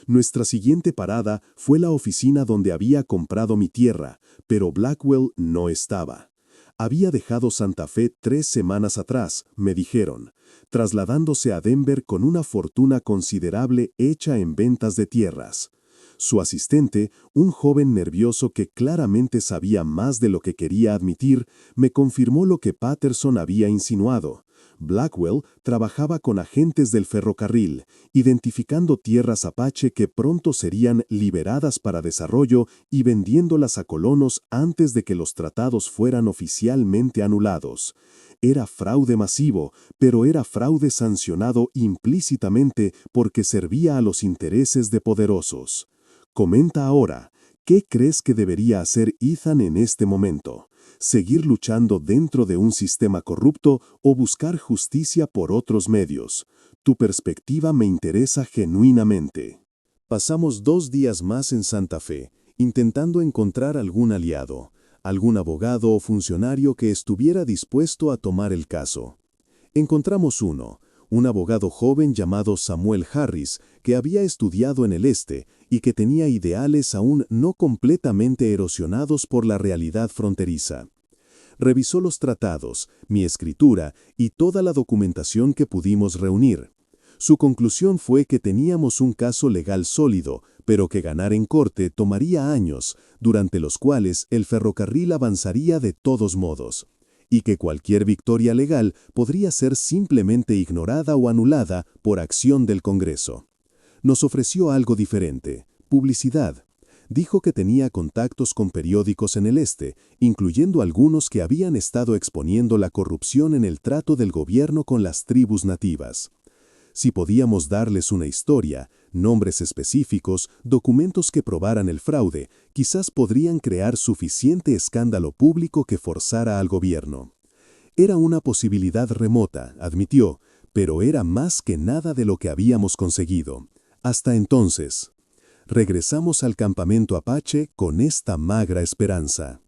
A: Nuestra siguiente parada fue la oficina donde había comprado mi tierra, pero Blackwell no estaba. Había dejado Santa Fe 3 semanas atrás, me dijeron, trasladándose a Denver con una fortuna considerable hecha en ventas de tierras. Su asistente, un joven nervioso que claramente sabía más de lo que quería admitir, me confirmó lo que Patterson había insinuado. Blackwell trabajaba con agentes del ferrocarril, identificando tierras apache que pronto serían liberadas para desarrollo y vendiéndolas a colonos antes de que los tratados fueran oficialmente anulados. Era fraude masivo, pero era fraude sancionado implícitamente porque servía a los intereses de poderosos. Comenta ahora, ¿qué crees que debería hacer Ethan en este momento? ¿Seguir luchando dentro de un sistema corrupto o buscar justicia por otros medios? Tu perspectiva me interesa genuinamente. Pasamos 2 días más en Santa Fe, intentando encontrar algún aliado, algún abogado o funcionario que estuviera dispuesto a tomar el caso. Encontramos uno, un abogado joven llamado Samuel Harris, que había estudiado en el este y que tenía ideales aún no completamente erosionados por la realidad fronteriza. Revisó los tratados, mi escritura y toda la documentación que pudimos reunir. Su conclusión fue que teníamos un caso legal sólido, pero que ganar en corte tomaría años, durante los cuales el ferrocarril avanzaría de todos modos, y que cualquier victoria legal podría ser simplemente ignorada o anulada por acción del Congreso. Nos ofreció algo diferente, publicidad. Dijo que tenía contactos con periódicos en el este, incluyendo algunos que habían estado exponiendo la corrupción en el trato del gobierno con las tribus nativas. Si podíamos darles una historia, nombres específicos, documentos que probaran el fraude, quizás podrían crear suficiente escándalo público que forzara al gobierno. Era una posibilidad remota, admitió, pero era más que nada de lo que habíamos conseguido. Hasta entonces, regresamos al campamento Apache con esta magra esperanza.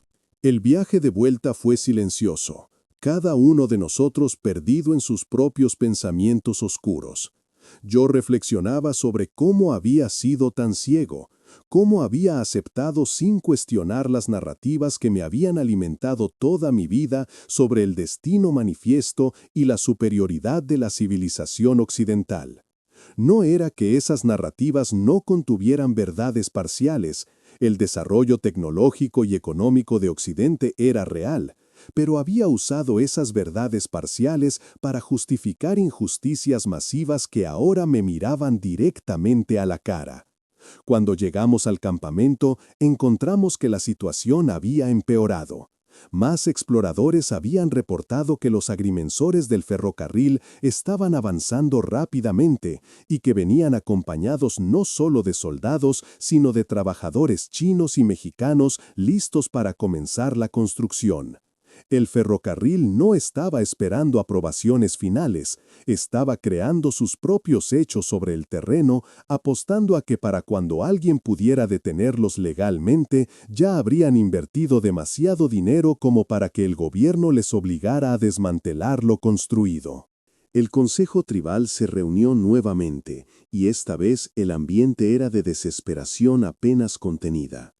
A: El viaje de vuelta fue silencioso, cada uno de nosotros perdido en sus propios pensamientos oscuros. Yo reflexionaba sobre cómo había sido tan ciego, cómo había aceptado sin cuestionar las narrativas que me habían alimentado toda mi vida sobre el destino manifiesto y la superioridad de la civilización occidental. No era que esas narrativas no contuvieran verdades parciales, el desarrollo tecnológico y económico de Occidente era real, pero había usado esas verdades parciales para justificar injusticias masivas que ahora me miraban directamente a la cara. Cuando llegamos al campamento, encontramos que la situación había empeorado. Más exploradores habían reportado que los agrimensores del ferrocarril estaban avanzando rápidamente y que venían acompañados no solo de soldados, sino de trabajadores chinos y mexicanos listos para comenzar la construcción. El ferrocarril no estaba esperando aprobaciones finales, estaba creando sus propios hechos sobre el terreno, apostando a que para cuando alguien pudiera detenerlos legalmente, ya habrían invertido demasiado dinero como para que el gobierno les obligara a desmantelar lo construido. El Consejo Tribal se reunió nuevamente, y esta vez el ambiente era de desesperación apenas contenida.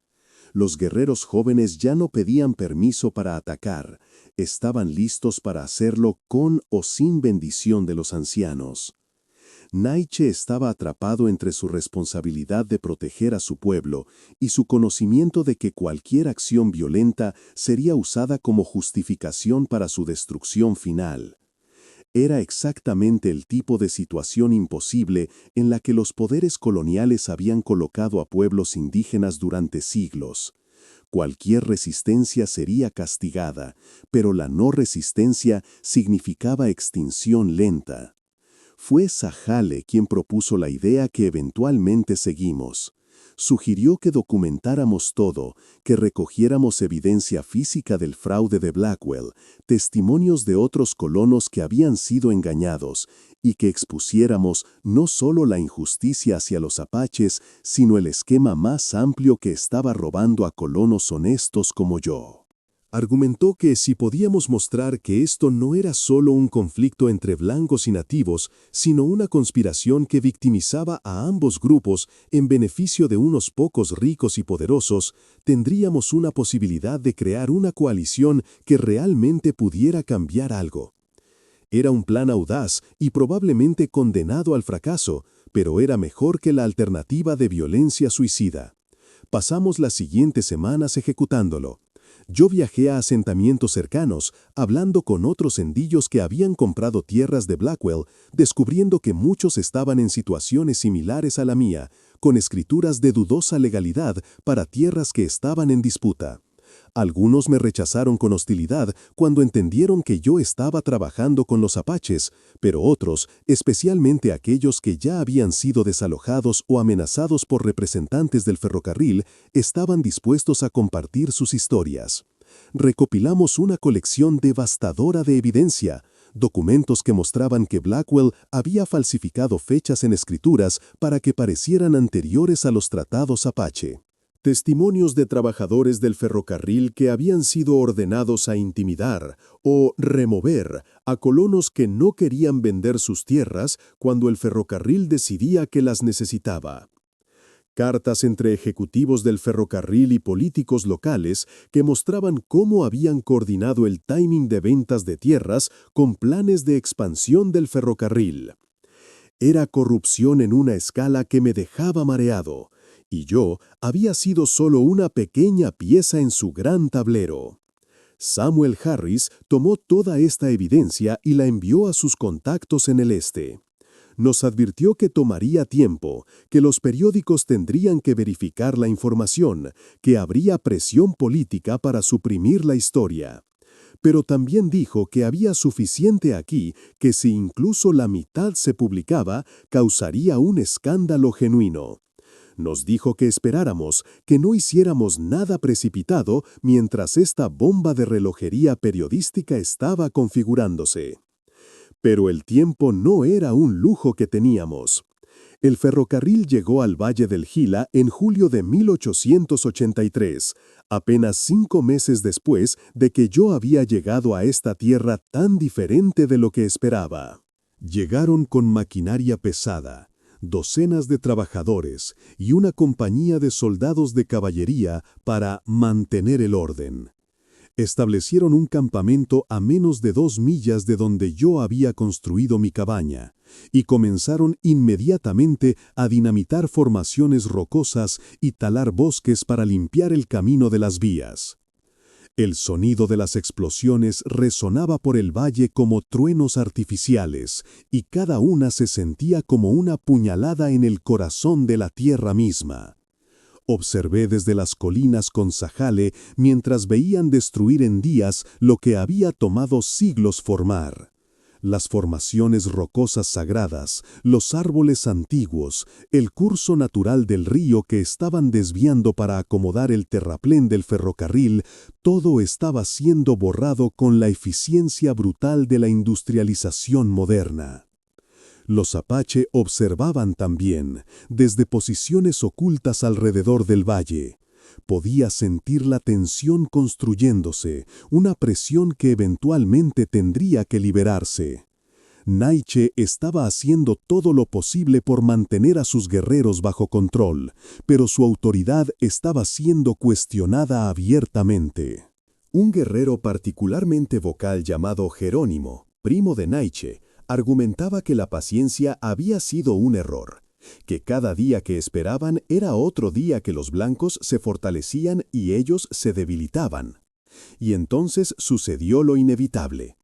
A: Los guerreros jóvenes ya no pedían permiso para atacar, estaban listos para hacerlo con o sin bendición de los ancianos. Naiche estaba atrapado entre su responsabilidad de proteger a su pueblo y su conocimiento de que cualquier acción violenta sería usada como justificación para su destrucción final. Era exactamente el tipo de situación imposible en la que los poderes coloniales habían colocado a pueblos indígenas durante siglos. Cualquier resistencia sería castigada, pero la no resistencia significaba extinción lenta. Fue Sajale quien propuso la idea que eventualmente seguimos. Sugirió que documentáramos todo, que recogiéramos evidencia física del fraude de Blackwell, testimonios de otros colonos que habían sido engañados, y que expusiéramos no solo la injusticia hacia los apaches, sino el esquema más amplio que estaba robando a colonos honestos como yo. Argumentó que si podíamos mostrar que esto no era solo un conflicto entre blancos y nativos, sino una conspiración que victimizaba a ambos grupos en beneficio de unos pocos ricos y poderosos, tendríamos una posibilidad de crear una coalición que realmente pudiera cambiar algo. Era un plan audaz y probablemente condenado al fracaso, pero era mejor que la alternativa de violencia suicida. Pasamos las siguientes semanas ejecutándolo. Yo viajé a asentamientos cercanos, hablando con otros endillos que habían comprado tierras de Blackwell, descubriendo que muchos estaban en situaciones similares a la mía, con escrituras de dudosa legalidad para tierras que estaban en disputa. Algunos me rechazaron con hostilidad cuando entendieron que yo estaba trabajando con los apaches, pero otros, especialmente aquellos que ya habían sido desalojados o amenazados por representantes del ferrocarril, estaban dispuestos a compartir sus historias. Recopilamos una colección devastadora de evidencia, documentos que mostraban que Blackwell había falsificado fechas en escrituras para que parecieran anteriores a los tratados apache. Testimonios de trabajadores del ferrocarril que habían sido ordenados a intimidar o remover a colonos que no querían vender sus tierras cuando el ferrocarril decidía que las necesitaba. Cartas entre ejecutivos del ferrocarril y políticos locales que mostraban cómo habían coordinado el timing de ventas de tierras con planes de expansión del ferrocarril. Era corrupción en una escala que me dejaba mareado. Y yo había sido solo una pequeña pieza en su gran tablero. Samuel Harris tomó toda esta evidencia y la envió a sus contactos en el este. Nos advirtió que tomaría tiempo, que los periódicos tendrían que verificar la información, que habría presión política para suprimir la historia. Pero también dijo que había suficiente aquí que si incluso la mitad se publicaba, causaría un escándalo genuino. Nos dijo que esperáramos, que no hiciéramos nada precipitado mientras esta bomba de relojería periodística estaba configurándose. Pero el tiempo no era un lujo que teníamos. El ferrocarril llegó al Valle del Gila en julio de 1883, apenas 5 meses después de que yo había llegado a esta tierra tan diferente de lo que esperaba. Llegaron con maquinaria pesada, docenas de trabajadores y una compañía de soldados de caballería para mantener el orden. Establecieron un campamento a menos de 2 millas de donde yo había construido mi cabaña, y comenzaron inmediatamente a dinamitar formaciones rocosas y talar bosques para limpiar el camino de las vías. El sonido de las explosiones resonaba por el valle como truenos artificiales, y cada una se sentía como una puñalada en el corazón de la tierra misma. Observé desde las colinas con Sajale mientras veían destruir en días lo que había tomado siglos formar. Las formaciones rocosas sagradas, los árboles antiguos, el curso natural del río que estaban desviando para acomodar el terraplén del ferrocarril, todo estaba siendo borrado con la eficiencia brutal de la industrialización moderna. Los apache observaban también, desde posiciones ocultas alrededor del valle. Podía sentir la tensión construyéndose, una presión que eventualmente tendría que liberarse. Naiche estaba haciendo todo lo posible por mantener a sus guerreros bajo control, pero su autoridad estaba siendo cuestionada abiertamente. Un guerrero particularmente vocal llamado Jerónimo, primo de Naiche, argumentaba que la paciencia había sido un error, que cada día que esperaban era otro día que los blancos se fortalecían y ellos se debilitaban. Y entonces sucedió lo inevitable.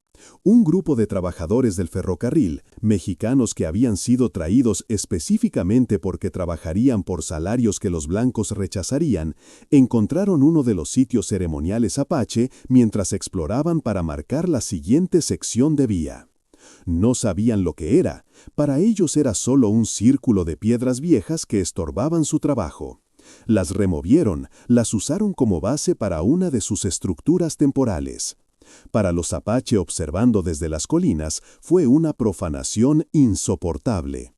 A: Un grupo de trabajadores del ferrocarril, mexicanos que habían sido traídos específicamente porque trabajarían por salarios que los blancos rechazarían, encontraron uno de los sitios ceremoniales apache mientras exploraban para marcar la siguiente sección de vía. No sabían lo que era. Para ellos era solo un círculo de piedras viejas que estorbaban su trabajo. Las removieron, las usaron como base para una de sus estructuras temporales. Para los apache observando desde las colinas fue una profanación insoportable.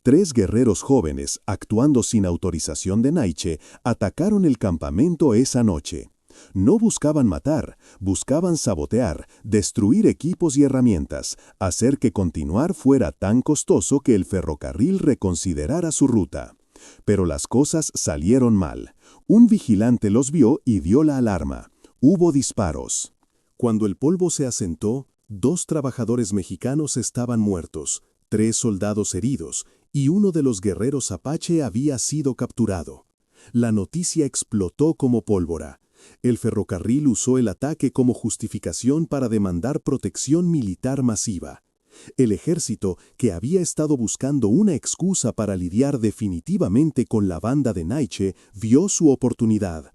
A: 3 guerreros jóvenes, actuando sin autorización de Naiche, atacaron el campamento esa noche. No buscaban matar, buscaban sabotear, destruir equipos y herramientas, hacer que continuar fuera tan costoso que el ferrocarril reconsiderara su ruta. Pero las cosas salieron mal. Un vigilante los vio y dio la alarma. Hubo disparos. Cuando el polvo se asentó, 2 trabajadores mexicanos estaban muertos, 3 soldados heridos, y uno de los guerreros apache había sido capturado. La noticia explotó como pólvora. El ferrocarril usó el ataque como justificación para demandar protección militar masiva. El ejército, que había estado buscando una excusa para lidiar definitivamente con la banda de Naiche, vio su oportunidad.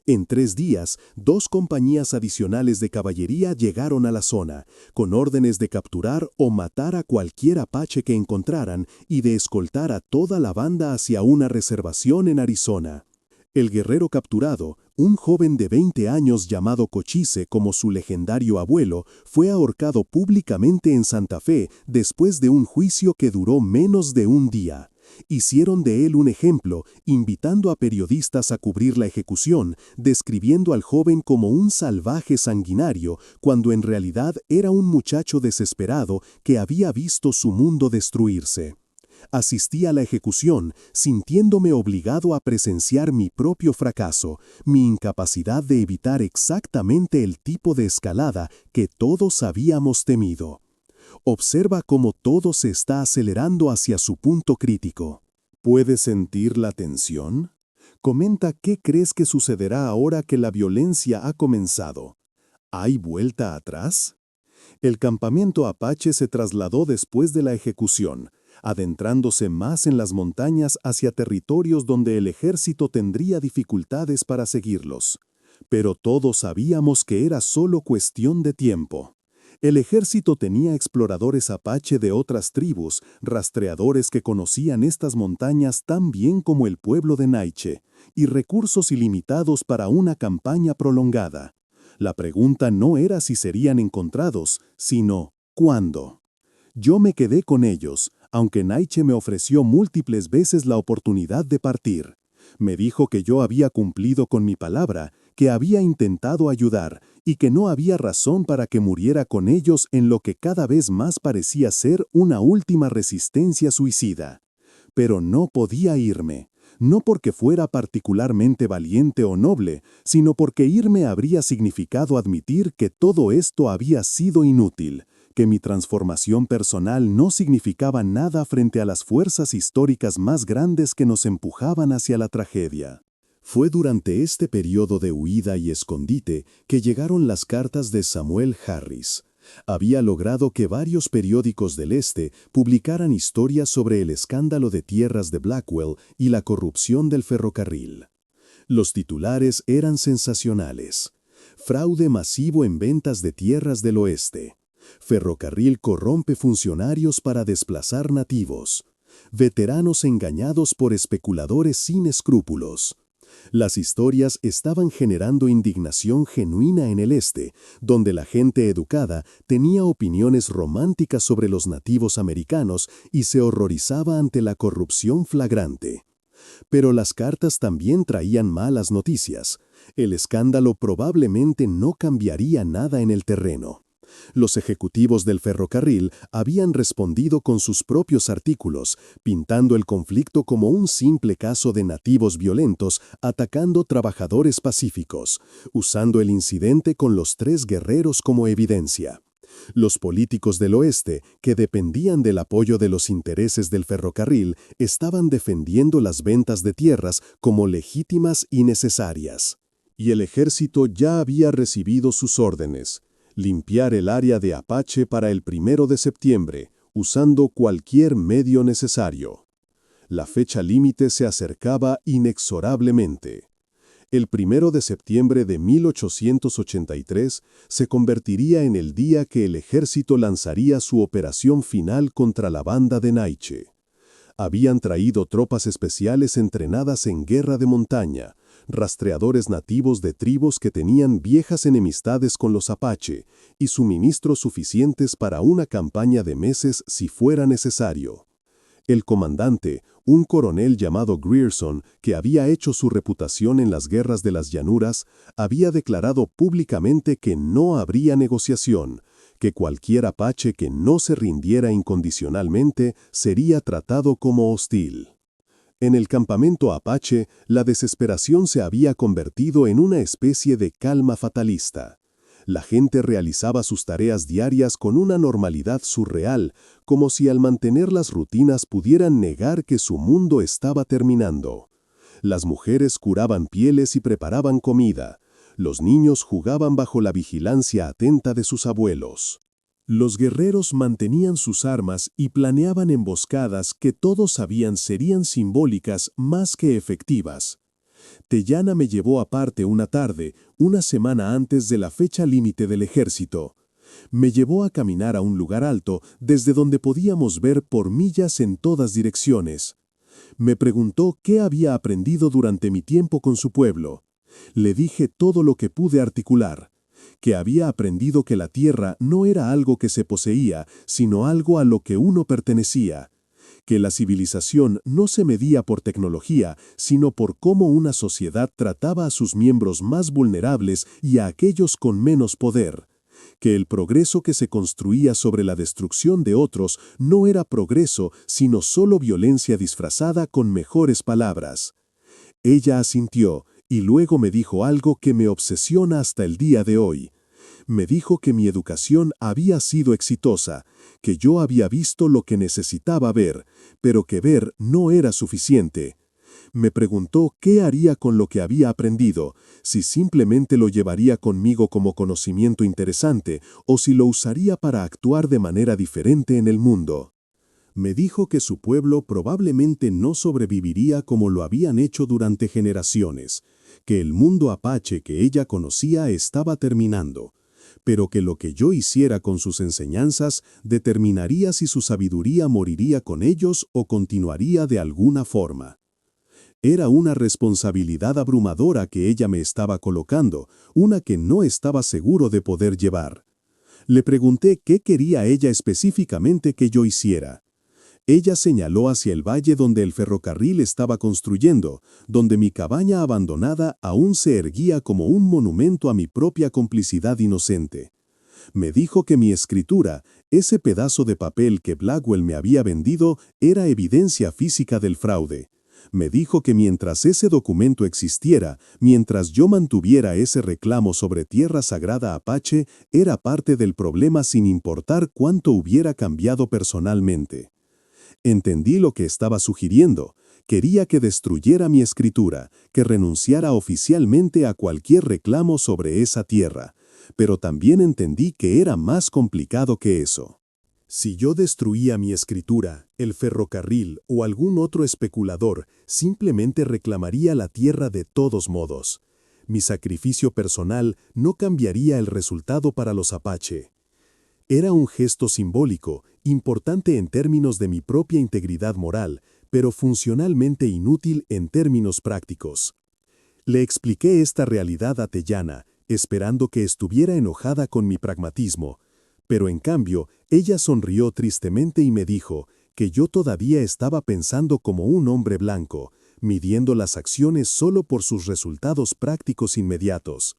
A: En 3 días, 2 compañías adicionales de caballería llegaron a la zona, con órdenes de capturar o matar a cualquier apache que encontraran y de escoltar a toda la banda hacia una reservación en Arizona. El guerrero capturado, un joven de 20 años llamado Cochise como su legendario abuelo, fue ahorcado públicamente en Santa Fe después de un juicio que duró menos de un día. Hicieron de él un ejemplo, invitando a periodistas a cubrir la ejecución, describiendo al joven como un salvaje sanguinario, cuando en realidad era un muchacho desesperado que había visto su mundo destruirse. Asistí a la ejecución, sintiéndome obligado a presenciar mi propio fracaso, mi incapacidad de evitar exactamente el tipo de escalada que todos habíamos temido. Observa cómo todo se está acelerando hacia su punto crítico. ¿Puedes sentir la tensión? Comenta qué crees que sucederá ahora que la violencia ha comenzado. ¿Hay vuelta atrás? El campamento apache se trasladó después de la ejecución, adentrándose más en las montañas hacia territorios donde el ejército tendría dificultades para seguirlos. Pero todos sabíamos que era solo cuestión de tiempo. El ejército tenía exploradores apache de otras tribus, rastreadores que conocían estas montañas tan bien como el pueblo de Naiche, y recursos ilimitados para una campaña prolongada. La pregunta no era si serían encontrados, sino ¿cuándo? Yo me quedé con ellos, aunque Nietzsche me ofreció múltiples veces la oportunidad de partir. Me dijo que yo había cumplido con mi palabra, que había intentado ayudar y que no había razón para que muriera con ellos en lo que cada vez más parecía ser una última resistencia suicida. Pero no podía irme, no porque fuera particularmente valiente o noble, sino porque irme habría significado admitir que todo esto había sido inútil, que mi transformación personal no significaba nada frente a las fuerzas históricas más grandes que nos empujaban hacia la tragedia. Fue durante este periodo de huida y escondite que llegaron las cartas de Samuel Harris. Había logrado que varios periódicos del Este publicaran historias sobre el escándalo de tierras de Blackwell y la corrupción del ferrocarril. Los titulares eran sensacionales. Fraude masivo en ventas de tierras del oeste. Ferrocarril corrompe funcionarios para desplazar nativos. Veteranos engañados por especuladores sin escrúpulos. Las historias estaban generando indignación genuina en el este, donde la gente educada tenía opiniones románticas sobre los nativos americanos y se horrorizaba ante la corrupción flagrante. Pero las cartas también traían malas noticias. El escándalo probablemente no cambiaría nada en el terreno. Los ejecutivos del ferrocarril habían respondido con sus propios artículos, pintando el conflicto como un simple caso de nativos violentos atacando trabajadores pacíficos, usando el incidente con los 3 guerreros como evidencia. Los políticos del oeste, que dependían del apoyo de los intereses del ferrocarril, estaban defendiendo las ventas de tierras como legítimas y necesarias. Y el ejército ya había recibido sus órdenes: limpiar el área de Apache para el 1 de septiembre, usando cualquier medio necesario. La fecha límite se acercaba inexorablemente. El 1 de septiembre de 1883 se convertiría en el día que el ejército lanzaría su operación final contra la banda de Nietzsche. Habían traído tropas especiales entrenadas en guerra de montaña, rastreadores nativos de tribus que tenían viejas enemistades con los Apache y suministros suficientes para una campaña de meses si fuera necesario. El comandante, un coronel llamado Grierson, que había hecho su reputación en las guerras de las llanuras, había declarado públicamente que no habría negociación, que cualquier Apache que no se rindiera incondicionalmente sería tratado como hostil. En el campamento Apache, la desesperación se había convertido en una especie de calma fatalista. La gente realizaba sus tareas diarias con una normalidad surreal, como si al mantener las rutinas pudieran negar que su mundo estaba terminando. Las mujeres curaban pieles y preparaban comida. Los niños jugaban bajo la vigilancia atenta de sus abuelos. Los guerreros mantenían sus armas y planeaban emboscadas que todos sabían serían simbólicas más que efectivas. Teyana me llevó aparte una tarde, una semana antes de la fecha límite del ejército. Me llevó a caminar a un lugar alto, desde donde podíamos ver por millas en todas direcciones. Me preguntó qué había aprendido durante mi tiempo con su pueblo. Le dije todo lo que pude articular. Que había aprendido que la tierra no era algo que se poseía, sino algo a lo que uno pertenecía. Que la civilización no se medía por tecnología, sino por cómo una sociedad trataba a sus miembros más vulnerables y a aquellos con menos poder. Que el progreso que se construía sobre la destrucción de otros no era progreso, sino solo violencia disfrazada con mejores palabras. Ella asintió, y luego me dijo algo que me obsesiona hasta el día de hoy. Me dijo que mi educación había sido exitosa, que yo había visto lo que necesitaba ver, pero que ver no era suficiente. Me preguntó qué haría con lo que había aprendido, si simplemente lo llevaría conmigo como conocimiento interesante o si lo usaría para actuar de manera diferente en el mundo. Me dijo que su pueblo probablemente no sobreviviría como lo habían hecho durante generaciones, que el mundo apache que ella conocía estaba terminando, pero que lo que yo hiciera con sus enseñanzas determinaría si su sabiduría moriría con ellos o continuaría de alguna forma. Era una responsabilidad abrumadora que ella me estaba colocando, una que no estaba seguro de poder llevar. Le pregunté qué quería ella específicamente que yo hiciera. Ella señaló hacia el valle donde el ferrocarril estaba construyendo, donde mi cabaña abandonada aún se erguía como un monumento a mi propia complicidad inocente. Me dijo que mi escritura, ese pedazo de papel que Blackwell me había vendido, era evidencia física del fraude. Me dijo que mientras ese documento existiera, mientras yo mantuviera ese reclamo sobre tierra sagrada apache, era parte del problema sin importar cuánto hubiera cambiado personalmente. Entendí lo que estaba sugiriendo. Quería que destruyera mi escritura, que renunciara oficialmente a cualquier reclamo sobre esa tierra. Pero también entendí que era más complicado que eso. Si yo destruía mi escritura, el ferrocarril o algún otro especulador simplemente reclamaría la tierra de todos modos. Mi sacrificio personal no cambiaría el resultado para los apache. Era un gesto simbólico, importante en términos de mi propia integridad moral, pero funcionalmente inútil en términos prácticos. Le expliqué esta realidad a Teyana, esperando que estuviera enojada con mi pragmatismo, pero en cambio, ella sonrió tristemente y me dijo que yo todavía estaba pensando como un hombre blanco, midiendo las acciones solo por sus resultados prácticos inmediatos.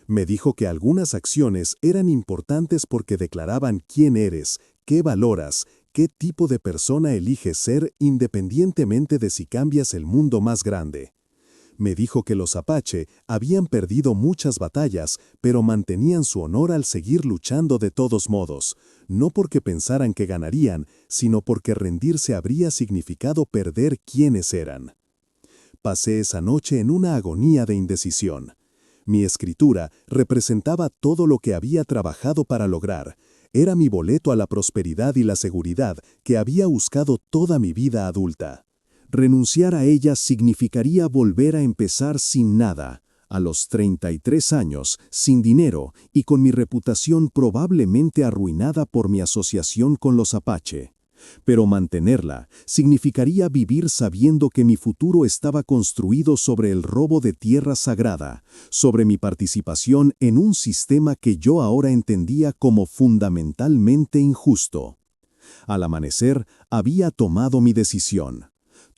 A: Me dijo que algunas acciones eran importantes porque declaraban quién eres, qué valoras, qué tipo de persona eliges ser independientemente de si cambias el mundo más grande. Me dijo que los apache habían perdido muchas batallas, pero mantenían su honor al seguir luchando de todos modos, no porque pensaran que ganarían, sino porque rendirse habría significado perder quiénes eran. Pasé esa noche en una agonía de indecisión. Mi escritura representaba todo lo que había trabajado para lograr. Era mi boleto a la prosperidad y la seguridad que había buscado toda mi vida adulta. Renunciar a ella significaría volver a empezar sin nada, a los 33 años, sin dinero y con mi reputación probablemente arruinada por mi asociación con los apache. Pero mantenerla significaría vivir sabiendo que mi futuro estaba construido sobre el robo de tierra sagrada, sobre mi participación en un sistema que yo ahora entendía como fundamentalmente injusto. Al amanecer, había tomado mi decisión.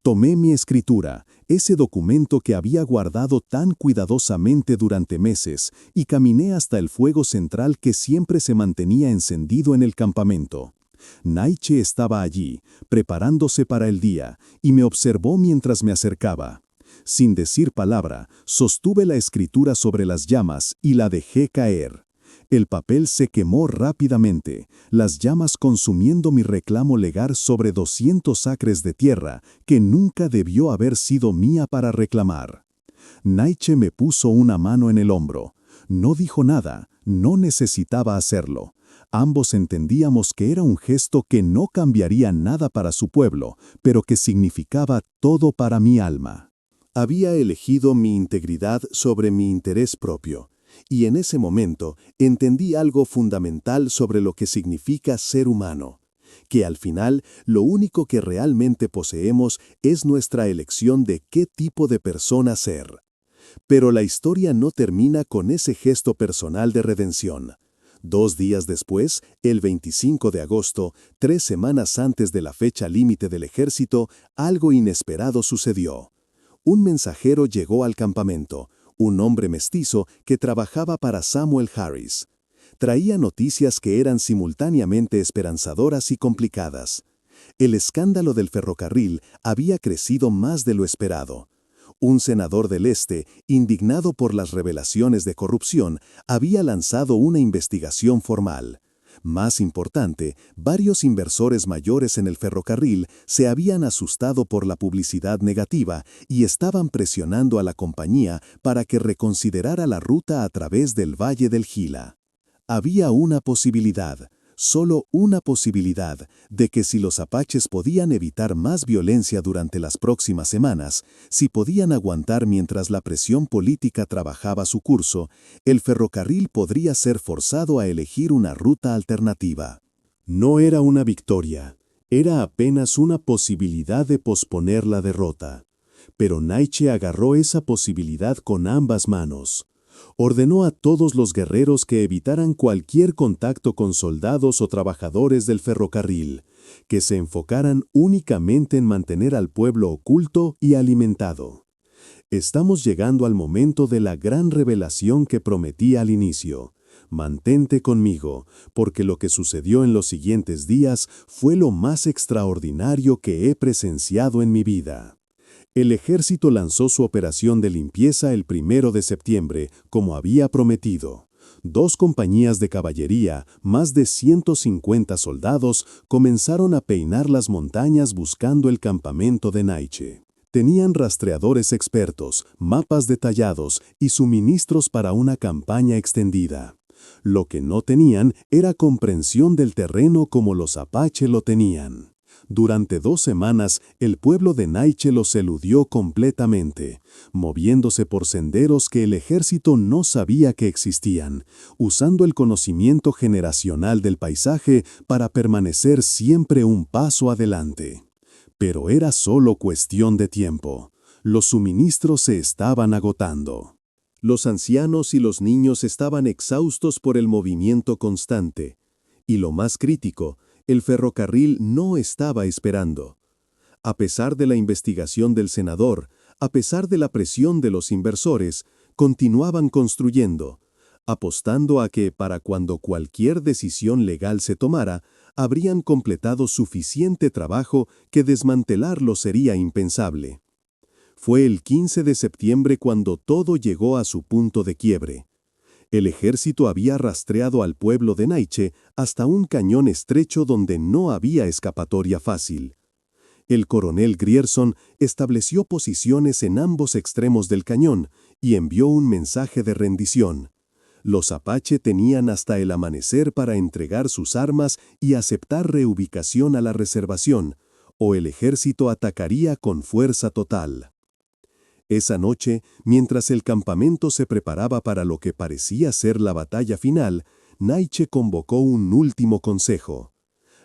A: Tomé mi escritura, ese documento que había guardado tan cuidadosamente durante meses, y caminé hasta el fuego central que siempre se mantenía encendido en el campamento. Naiche estaba allí, preparándose para el día, y me observó mientras me acercaba. Sin decir palabra, sostuve la escritura sobre las llamas y la dejé caer. El papel se quemó rápidamente, las llamas consumiendo mi reclamo legal sobre 200 acres de tierra que nunca debió haber sido mía para reclamar. Naiche me puso una mano en el hombro. No dijo nada, no necesitaba hacerlo. Ambos entendíamos que era un gesto que no cambiaría nada para su pueblo, pero que significaba todo para mi alma. Había elegido mi integridad sobre mi interés propio, y en ese momento entendí algo fundamental sobre lo que significa ser humano, que al final lo único que realmente poseemos es nuestra elección de qué tipo de persona ser. Pero la historia no termina con ese gesto personal de redención. 2 días después, el 25 de agosto, 3 semanas antes de la fecha límite del ejército, algo inesperado sucedió. Un mensajero llegó al campamento, un hombre mestizo que trabajaba para Samuel Harris. Traía noticias que eran simultáneamente esperanzadoras y complicadas. El escándalo del ferrocarril había crecido más de lo esperado. Un senador del Este, indignado por las revelaciones de corrupción, había lanzado una investigación formal. Más importante, varios inversores mayores en el ferrocarril se habían asustado por la publicidad negativa y estaban presionando a la compañía para que reconsiderara la ruta a través del Valle del Gila. Había una posibilidad, solo una posibilidad, de que si los apaches podían evitar más violencia durante las próximas semanas, si podían aguantar mientras la presión política trabajaba su curso, el ferrocarril podría ser forzado a elegir una ruta alternativa. No era una victoria, era apenas una posibilidad de posponer la derrota. Pero Naiche agarró esa posibilidad con ambas manos. Ordenó a todos los guerreros que evitaran cualquier contacto con soldados o trabajadores del ferrocarril, que se enfocaran únicamente en mantener al pueblo oculto y alimentado. Estamos llegando al momento de la gran revelación que prometí al inicio. Mantente conmigo, porque lo que sucedió en los siguientes días fue lo más extraordinario que he presenciado en mi vida. El ejército lanzó su operación de limpieza el 1 de septiembre, como había prometido. 2 compañías de caballería, más de 150 soldados, comenzaron a peinar las montañas buscando el campamento de Naiche. Tenían rastreadores expertos, mapas detallados y suministros para una campaña extendida. Lo que no tenían era comprensión del terreno como los apache lo tenían. Durante 2 semanas, el pueblo de Naiche los eludió completamente, moviéndose por senderos que el ejército no sabía que existían, usando el conocimiento generacional del paisaje para permanecer siempre un paso adelante. Pero era solo cuestión de tiempo. Los suministros se estaban agotando. Los ancianos y los niños estaban exhaustos por el movimiento constante. Y lo más crítico, el ferrocarril no estaba esperando. A pesar de la investigación del senador, a pesar de la presión de los inversores, continuaban construyendo, apostando a que para cuando cualquier decisión legal se tomara, habrían completado suficiente trabajo que desmantelarlo sería impensable. Fue el 15 de septiembre cuando todo llegó a su punto de quiebre. El ejército había rastreado al pueblo de Naiche hasta un cañón estrecho donde no había escapatoria fácil. El coronel Grierson estableció posiciones en ambos extremos del cañón y envió un mensaje de rendición. Los apache tenían hasta el amanecer para entregar sus armas y aceptar reubicación a la reservación, o el ejército atacaría con fuerza total. Esa noche, mientras el campamento se preparaba para lo que parecía ser la batalla final, Naiche convocó un último consejo.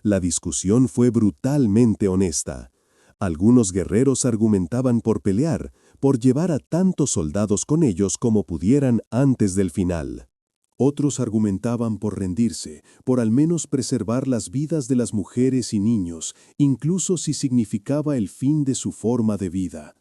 A: La discusión fue brutalmente honesta. Algunos guerreros argumentaban por pelear, por llevar a tantos soldados con ellos como pudieran antes del final. Otros argumentaban por rendirse, por al menos preservar las vidas de las mujeres y niños, incluso si significaba el fin de su forma de vida.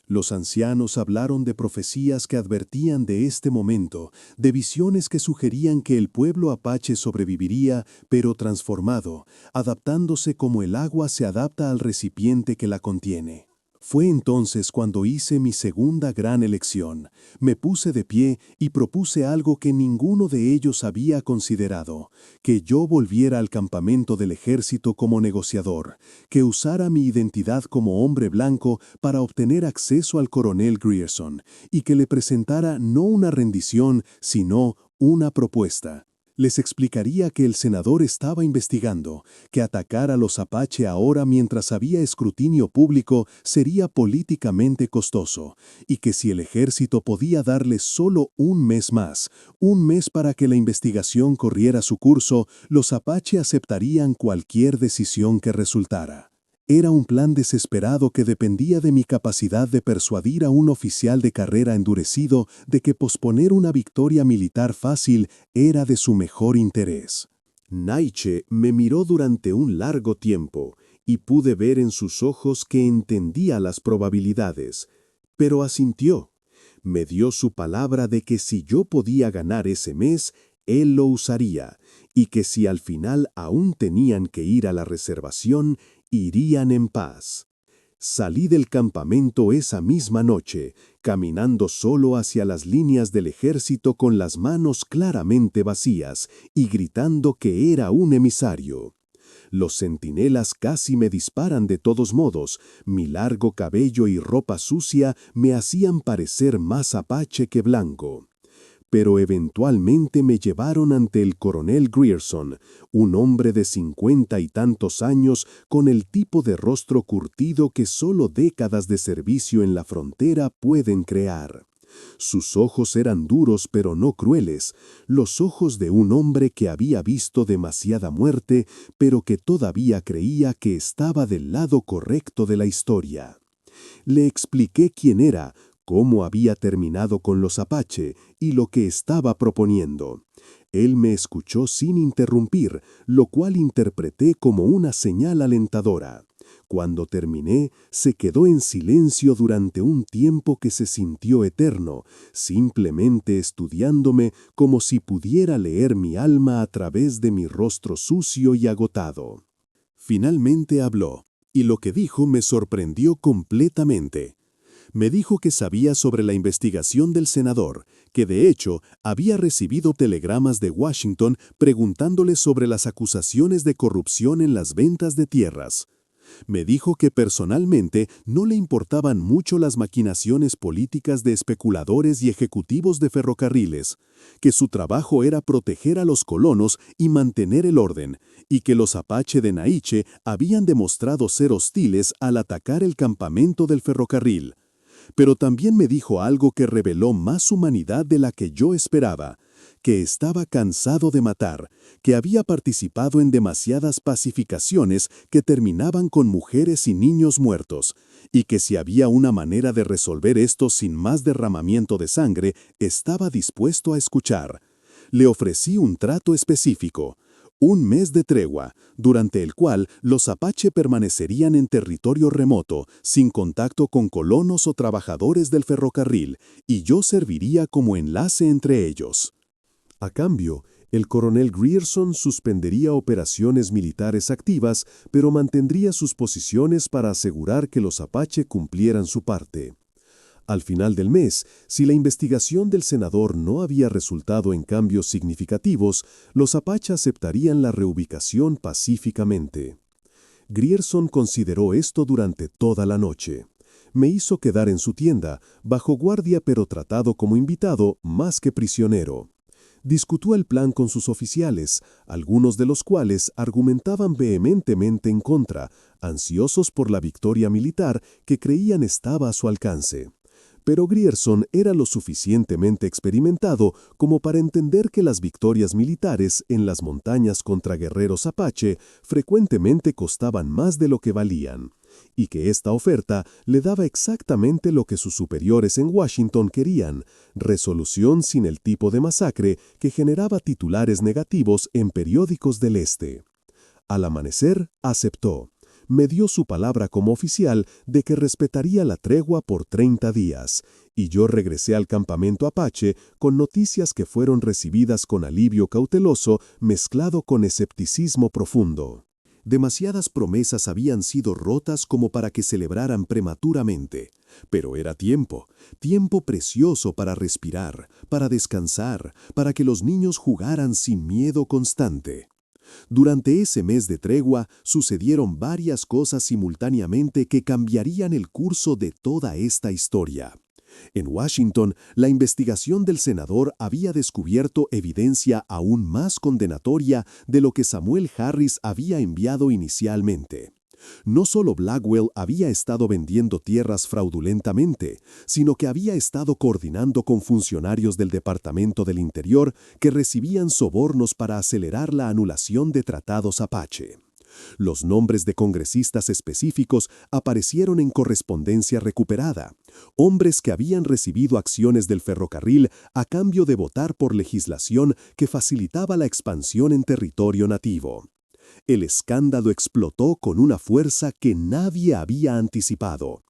A: Los ancianos hablaron de profecías que advertían de este momento, de visiones que sugerían que el pueblo apache sobreviviría, pero transformado, adaptándose como el agua se adapta al recipiente que la contiene. Fue entonces cuando hice mi segunda gran elección. Me puse de pie y propuse algo que ninguno de ellos había considerado, que yo volviera al campamento del ejército como negociador, que usara mi identidad como hombre blanco para obtener acceso al coronel Grierson y que le presentara no una rendición, sino una propuesta. Les explicaría que el senador estaba investigando, que atacar a los apache ahora mientras había escrutinio público sería políticamente costoso, y que si el ejército podía darles solo un mes más, un mes para que la investigación corriera su curso, los apache aceptarían cualquier decisión que resultara. Era un plan desesperado que dependía de mi capacidad de persuadir a un oficial de carrera endurecido de que posponer una victoria militar fácil era de su mejor interés. Naiche me miró durante un largo tiempo y pude ver en sus ojos que entendía las probabilidades, pero asintió. Me dio su palabra de que si yo podía ganar ese mes, él lo usaría, y que si al final aún tenían que ir a la reservación, irían en paz. Salí del campamento esa misma noche, caminando solo hacia las líneas del ejército con las manos claramente vacías y gritando que era un emisario. Los centinelas casi me disparan de todos modos. Mi largo cabello y ropa sucia me hacían parecer más apache que blanco. Pero eventualmente me llevaron ante el coronel Grierson, un hombre de 50 y tantos años con el tipo de rostro curtido que solo décadas de servicio en la frontera pueden crear. Sus ojos eran duros pero no crueles, los ojos de un hombre que había visto demasiada muerte, pero que todavía creía que estaba del lado correcto de la historia. Le expliqué quién era, cómo había terminado con los Apache y lo que estaba proponiendo. Él me escuchó sin interrumpir, lo cual interpreté como una señal alentadora. Cuando terminé, se quedó en silencio durante un tiempo que se sintió eterno, simplemente estudiándome como si pudiera leer mi alma a través de mi rostro sucio y agotado. Finalmente habló, y lo que dijo me sorprendió completamente. Me dijo que sabía sobre la investigación del senador, que de hecho había recibido telegramas de Washington preguntándole sobre las acusaciones de corrupción en las ventas de tierras. Me dijo que personalmente no le importaban mucho las maquinaciones políticas de especuladores y ejecutivos de ferrocarriles, que su trabajo era proteger a los colonos y mantener el orden, y que los Apache de Naiche habían demostrado ser hostiles al atacar el campamento del ferrocarril. Pero también me dijo algo que reveló más humanidad de la que yo esperaba, que estaba cansado de matar, que había participado en demasiadas pacificaciones que terminaban con mujeres y niños muertos, y que si había una manera de resolver esto sin más derramamiento de sangre, estaba dispuesto a escuchar. Le ofrecí un trato específico. Un mes de tregua, durante el cual los Apache permanecerían en territorio remoto, sin contacto con colonos o trabajadores del ferrocarril, y yo serviría como enlace entre ellos. A cambio, el coronel Grierson suspendería operaciones militares activas, pero mantendría sus posiciones para asegurar que los Apache cumplieran su parte. Al final del mes, si la investigación del senador no había resultado en cambios significativos, los Apache aceptarían la reubicación pacíficamente. Grierson consideró esto durante toda la noche. Me hizo quedar en su tienda, bajo guardia pero tratado como invitado más que prisionero. Discutió el plan con sus oficiales, algunos de los cuales argumentaban vehementemente en contra, ansiosos por la victoria militar que creían estaba a su alcance. Pero Grierson era lo suficientemente experimentado como para entender que las victorias militares en las montañas contra guerreros Apache frecuentemente costaban más de lo que valían, y que esta oferta le daba exactamente lo que sus superiores en Washington querían: resolución sin el tipo de masacre que generaba titulares negativos en periódicos del Este. Al amanecer, aceptó. Me dio su palabra como oficial de que respetaría la tregua por 30 días, y yo regresé al campamento Apache con noticias que fueron recibidas con alivio cauteloso mezclado con escepticismo profundo. Demasiadas promesas habían sido rotas como para que celebraran prematuramente, pero era tiempo precioso para respirar, para descansar, para que los niños jugaran sin miedo constante. Durante ese mes de tregua sucedieron varias cosas simultáneamente que cambiarían el curso de toda esta historia. En Washington, la investigación del senador había descubierto evidencia aún más condenatoria de lo que Samuel Harris había enviado inicialmente. No solo Blackwell había estado vendiendo tierras fraudulentamente, sino que había estado coordinando con funcionarios del Departamento del Interior que recibían sobornos para acelerar la anulación de tratados Apache. Los nombres de congresistas específicos aparecieron en correspondencia recuperada, hombres que habían recibido acciones del ferrocarril a cambio de votar por legislación que facilitaba la expansión en territorio nativo. El escándalo explotó con una fuerza que nadie había anticipado.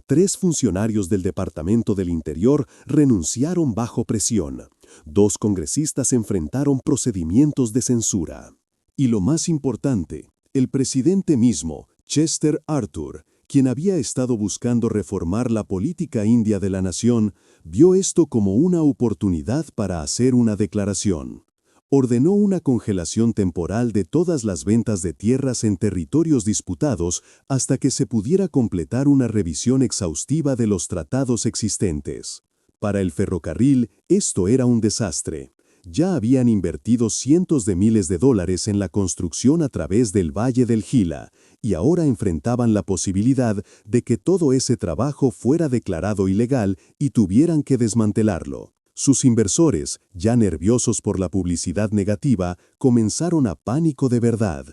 A: 3 funcionarios del Departamento del Interior renunciaron bajo presión. 2 congresistas enfrentaron procedimientos de censura. Y lo más importante, el presidente mismo, Chester Arthur, quien había estado buscando reformar la política india de la nación, vio esto como una oportunidad para hacer una declaración. Ordenó una congelación temporal de todas las ventas de tierras en territorios disputados hasta que se pudiera completar una revisión exhaustiva de los tratados existentes. Para el ferrocarril, esto era un desastre. Ya habían invertido cientos de miles de dólares en la construcción a través del Valle del Gila, y ahora enfrentaban la posibilidad de que todo ese trabajo fuera declarado ilegal y tuvieran que desmantelarlo. Sus inversores, ya nerviosos por la publicidad negativa, comenzaron a pánico de verdad.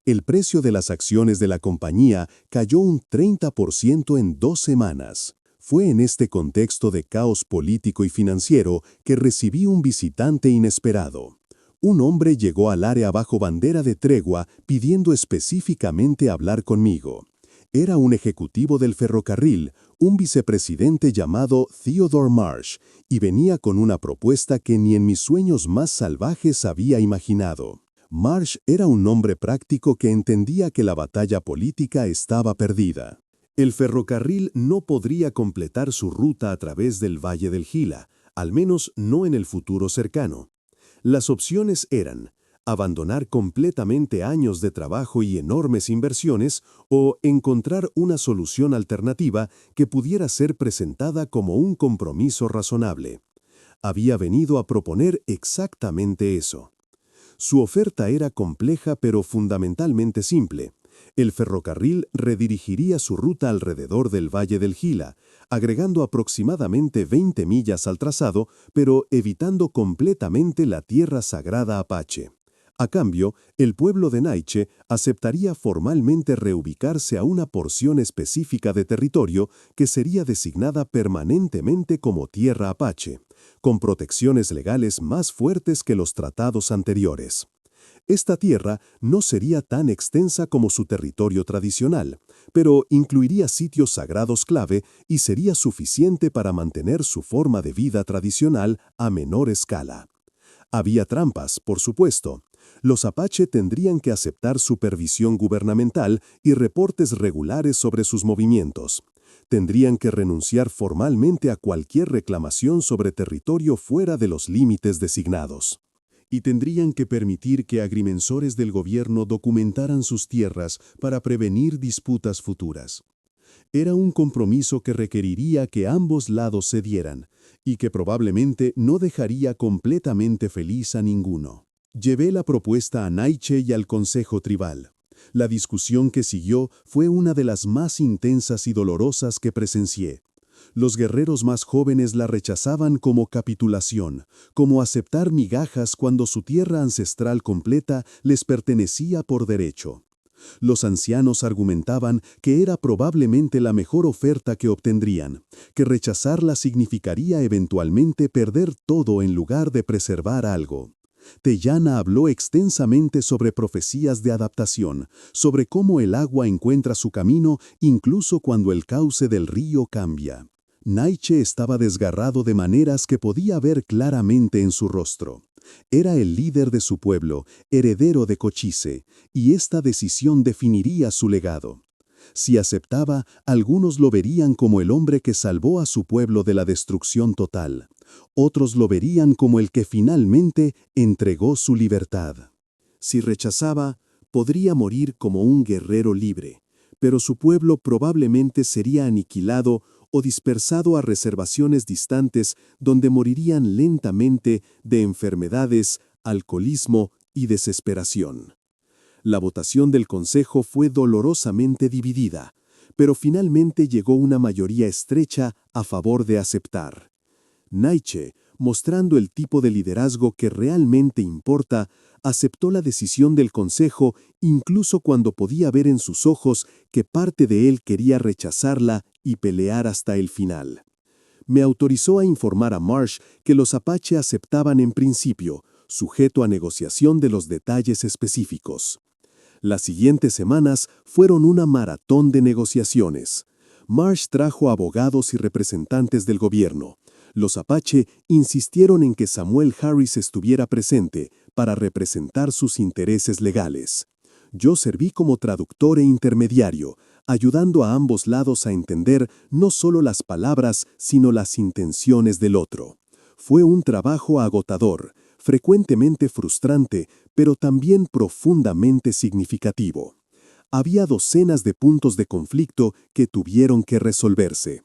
A: El precio de las acciones de la compañía cayó un 30% en 2 semanas. Fue en este contexto de caos político y financiero que recibí un visitante inesperado. Un hombre llegó al área bajo bandera de tregua pidiendo específicamente hablar conmigo. Era un ejecutivo del ferrocarril, un vicepresidente llamado Theodore Marsh, y venía con una propuesta que ni en mis sueños más salvajes había imaginado. Marsh era un hombre práctico que entendía que la batalla política estaba perdida. El ferrocarril no podría completar su ruta a través del Valle del Gila, al menos no en el futuro cercano. Las opciones eran abandonar completamente años de trabajo y enormes inversiones o encontrar una solución alternativa que pudiera ser presentada como un compromiso razonable. Había venido a proponer exactamente eso. Su oferta era compleja pero fundamentalmente simple. El ferrocarril redirigiría su ruta alrededor del Valle del Gila, agregando aproximadamente 20 millas al trazado, pero evitando completamente la tierra sagrada apache. A cambio, el pueblo de Naiche aceptaría formalmente reubicarse a una porción específica de territorio que sería designada permanentemente como tierra apache, con protecciones legales más fuertes que los tratados anteriores. Esta tierra no sería tan extensa como su territorio tradicional, pero incluiría sitios sagrados clave y sería suficiente para mantener su forma de vida tradicional a menor escala. Había trampas, por supuesto. Los apache tendrían que aceptar supervisión gubernamental y reportes regulares sobre sus movimientos. Tendrían que renunciar formalmente a cualquier reclamación sobre territorio fuera de los límites designados. Y tendrían que permitir que agrimensores del gobierno documentaran sus tierras para prevenir disputas futuras. Era un compromiso que requeriría que ambos lados cedieran, y que probablemente no dejaría completamente feliz a ninguno. Llevé la propuesta a Naiche y al Consejo Tribal. La discusión que siguió fue una de las más intensas y dolorosas que presencié. Los guerreros más jóvenes la rechazaban como capitulación, como aceptar migajas cuando su tierra ancestral completa les pertenecía por derecho. Los ancianos argumentaban que era probablemente la mejor oferta que obtendrían, que rechazarla significaría eventualmente perder todo en lugar de preservar algo. Teyana habló extensamente sobre profecías de adaptación, sobre cómo el agua encuentra su camino incluso cuando el cauce del río cambia. Naiche estaba desgarrado de maneras que podía ver claramente en su rostro. Era el líder de su pueblo, heredero de Cochise, y esta decisión definiría su legado. Si aceptaba, algunos lo verían como el hombre que salvó a su pueblo de la destrucción total. Otros lo verían como el que finalmente entregó su libertad. Si rechazaba, podría morir como un guerrero libre, pero su pueblo probablemente sería aniquilado o dispersado a reservaciones distantes donde morirían lentamente de enfermedades, alcoholismo y desesperación. La votación del Consejo fue dolorosamente dividida, pero finalmente llegó una mayoría estrecha a favor de aceptar. Naiche, mostrando el tipo de liderazgo que realmente importa, aceptó la decisión del Consejo incluso cuando podía ver en sus ojos que parte de él quería rechazarla y pelear hasta el final. Me autorizó a informar a Marsh que los apache aceptaban en principio, sujeto a negociación de los detalles específicos. Las siguientes semanas fueron una maratón de negociaciones. Marsh trajo abogados y representantes del gobierno. Los apache insistieron en que Samuel Harris estuviera presente para representar sus intereses legales. Yo serví como traductor e intermediario, ayudando a ambos lados a entender no solo las palabras, sino las intenciones del otro. Fue un trabajo agotador, frecuentemente frustrante, pero también profundamente significativo. Había docenas de puntos de conflicto que tuvieron que resolverse.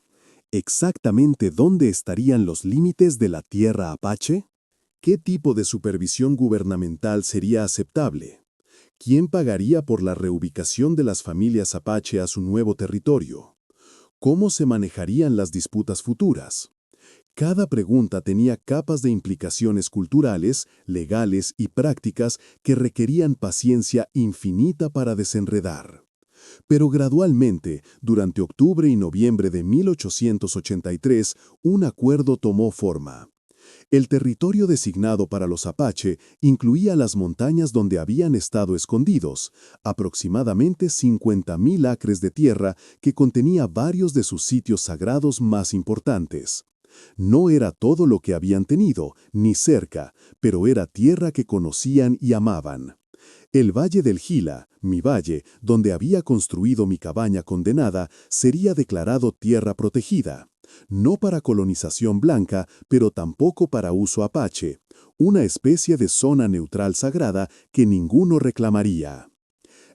A: ¿Exactamente dónde estarían los límites de la tierra apache? ¿Qué tipo de supervisión gubernamental sería aceptable? ¿Quién pagaría por la reubicación de las familias apache a su nuevo territorio? ¿Cómo se manejarían las disputas futuras? Cada pregunta tenía capas de implicaciones culturales, legales y prácticas que requerían paciencia infinita para desenredar. Pero gradualmente, durante octubre y noviembre de 1883, un acuerdo tomó forma. El territorio designado para los Apache incluía las montañas donde habían estado escondidos, aproximadamente 50.000 acres de tierra que contenía varios de sus sitios sagrados más importantes. No era todo lo que habían tenido, ni cerca, pero era tierra que conocían y amaban. El valle del Gila, mi valle, donde había construido mi cabaña condenada, sería declarado tierra protegida. No para colonización blanca, pero tampoco para uso apache, una especie de zona neutral sagrada que ninguno reclamaría.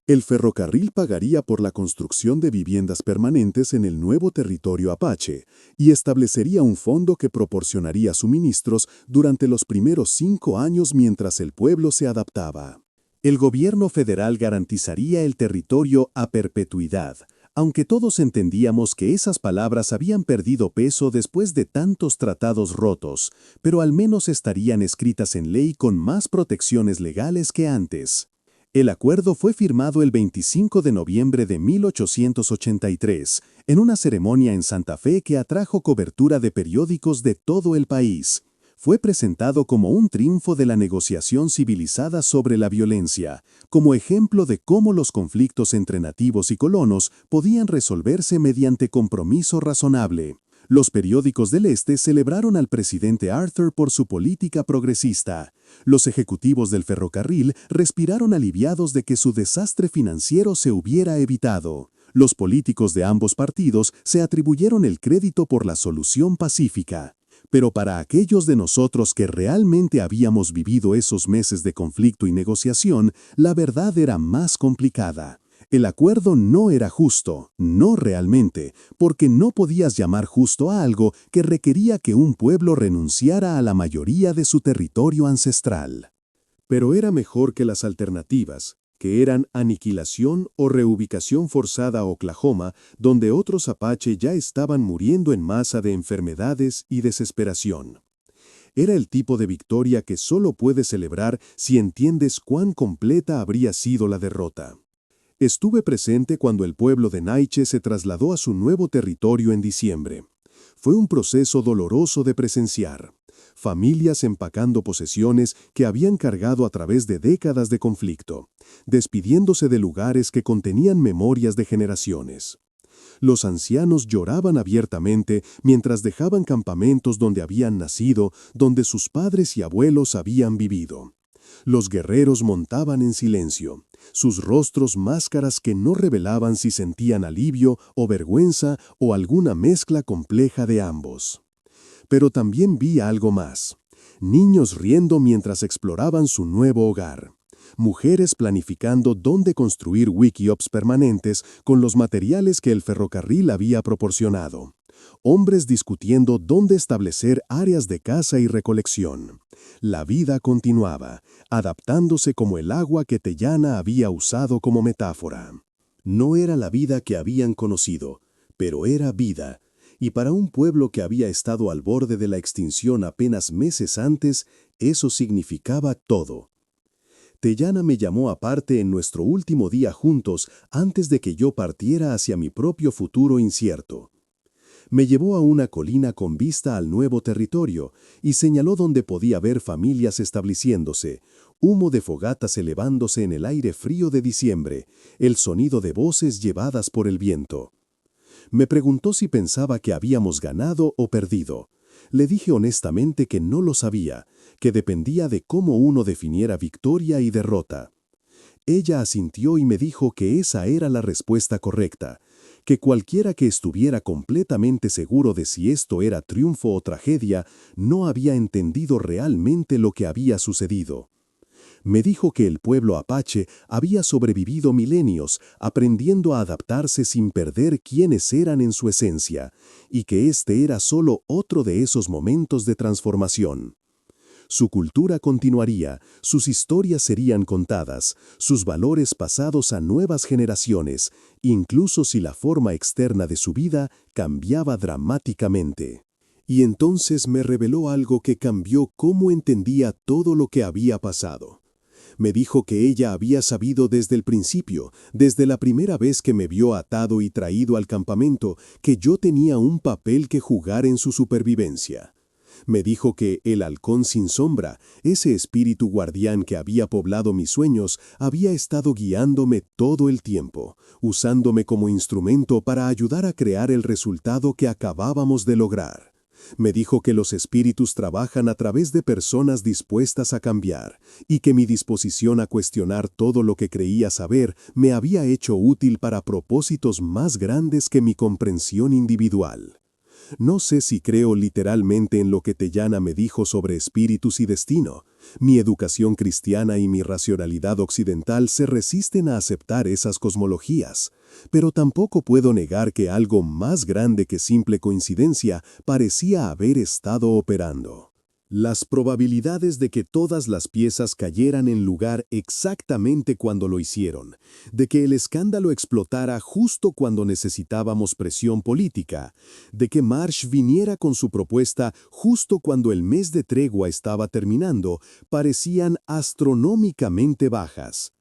A: El ferrocarril pagaría por la construcción de viviendas permanentes en el nuevo territorio apache y establecería un fondo que proporcionaría suministros durante los primeros 5 años mientras el pueblo se adaptaba. El gobierno federal garantizaría el territorio a perpetuidad, aunque todos entendíamos que esas palabras habían perdido peso después de tantos tratados rotos, pero al menos estarían escritas en ley con más protecciones legales que antes. El acuerdo fue firmado el 25 de noviembre de 1883, en una ceremonia en Santa Fe que atrajo cobertura de periódicos de todo el país. Fue presentado como un triunfo de la negociación civilizada sobre la violencia, como ejemplo de cómo los conflictos entre nativos y colonos podían resolverse mediante compromiso razonable. Los periódicos del Este celebraron al presidente Arthur por su política progresista. Los ejecutivos del ferrocarril respiraron aliviados de que su desastre financiero se hubiera evitado. Los políticos de ambos partidos se atribuyeron el crédito por la solución pacífica. Pero para aquellos de nosotros que realmente habíamos vivido esos meses de conflicto y negociación, la verdad era más complicada. El acuerdo no era justo, no realmente, porque no podías llamar justo a algo que requería que un pueblo renunciara a la mayoría de su territorio ancestral. Pero era mejor que las alternativas, que eran aniquilación o reubicación forzada a Oklahoma, donde otros apache ya estaban muriendo en masa de enfermedades y desesperación. Era el tipo de victoria que solo puedes celebrar si entiendes cuán completa habría sido la derrota. Estuve presente cuando el pueblo de Naiche se trasladó a su nuevo territorio en diciembre. Fue un proceso doloroso de presenciar. Familias empacando posesiones que habían cargado a través de décadas de conflicto, despidiéndose de lugares que contenían memorias de generaciones. Los ancianos lloraban abiertamente mientras dejaban campamentos donde habían nacido, donde sus padres y abuelos habían vivido. Los guerreros montaban en silencio, sus rostros máscaras que no revelaban si sentían alivio o vergüenza o alguna mezcla compleja de ambos. Pero también vi algo más. Niños riendo mientras exploraban su nuevo hogar. Mujeres planificando dónde construir wikiops permanentes con los materiales que el ferrocarril había proporcionado. Hombres discutiendo dónde establecer áreas de caza y recolección. La vida continuaba, adaptándose como el agua que Teyana había usado como metáfora. No era la vida que habían conocido, pero era vida. Y para un pueblo que había estado al borde de la extinción apenas meses antes, eso significaba todo. Teyana me llamó aparte en nuestro último día juntos antes de que yo partiera hacia mi propio futuro incierto. Me llevó a una colina con vista al nuevo territorio y señaló donde podía ver familias estableciéndose, humo de fogatas elevándose en el aire frío de diciembre, el sonido de voces llevadas por el viento. Me preguntó si pensaba que habíamos ganado o perdido. Le dije honestamente que no lo sabía, que dependía de cómo uno definiera victoria y derrota. Ella asintió y me dijo que esa era la respuesta correcta, que cualquiera que estuviera completamente seguro de si esto era triunfo o tragedia, no había entendido realmente lo que había sucedido. Me dijo que el pueblo apache había sobrevivido milenios, aprendiendo a adaptarse sin perder quiénes eran en su esencia, y que este era solo otro de esos momentos de transformación. Su cultura continuaría, sus historias serían contadas, sus valores pasados a nuevas generaciones, incluso si la forma externa de su vida cambiaba dramáticamente. Y entonces me reveló algo que cambió cómo entendía todo lo que había pasado. Me dijo que ella había sabido desde el principio, desde la primera vez que me vio atado y traído al campamento, que yo tenía un papel que jugar en su supervivencia. Me dijo que el halcón sin sombra, ese espíritu guardián que había poblado mis sueños, había estado guiándome todo el tiempo, usándome como instrumento para ayudar a crear el resultado que acabábamos de lograr. Me dijo que los espíritus trabajan a través de personas dispuestas a cambiar, y que mi disposición a cuestionar todo lo que creía saber me había hecho útil para propósitos más grandes que mi comprensión individual. No sé si creo literalmente en lo que Teyana me dijo sobre espíritus y destino. Mi educación cristiana y mi racionalidad occidental se resisten a aceptar esas cosmologías, pero tampoco puedo negar que algo más grande que simple coincidencia parecía haber estado operando. Las probabilidades de que todas las piezas cayeran en lugar exactamente cuando lo hicieron, de que el escándalo explotara justo cuando necesitábamos presión política, de que Marsh viniera con su propuesta justo cuando el mes de tregua estaba terminando, parecían astronómicamente bajas.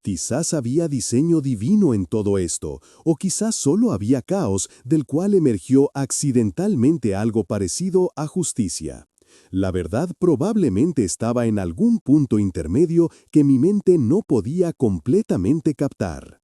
A: Quizás había diseño divino en todo esto, o quizás solo había caos del cual emergió accidentalmente algo parecido a justicia. La verdad probablemente estaba en algún punto intermedio que mi mente no podía completamente captar.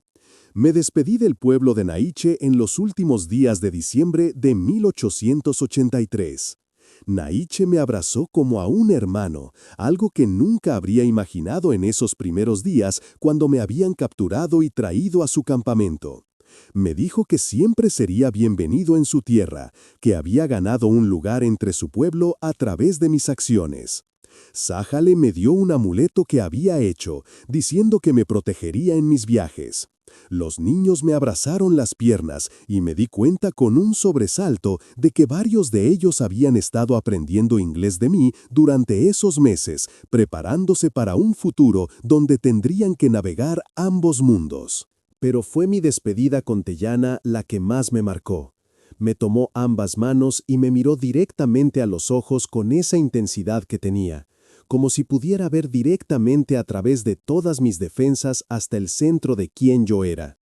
A: Me despedí del pueblo de Naiche en los últimos días de diciembre de 1883. Naiche me abrazó como a un hermano, algo que nunca habría imaginado en esos primeros días cuando me habían capturado y traído a su campamento. Me dijo que siempre sería bienvenido en su tierra, que había ganado un lugar entre su pueblo a través de mis acciones. Sájale me dio un amuleto que había hecho, diciendo que me protegería en mis viajes. Los niños me abrazaron las piernas y me di cuenta con un sobresalto de que varios de ellos habían estado aprendiendo inglés de mí durante esos meses, preparándose para un futuro donde tendrían que navegar ambos mundos. Pero fue mi despedida con Teyana la que más me marcó. Me tomó ambas manos y me miró directamente a los ojos con esa intensidad que tenía, como si pudiera ver directamente a través de todas mis defensas hasta el centro de quién yo era.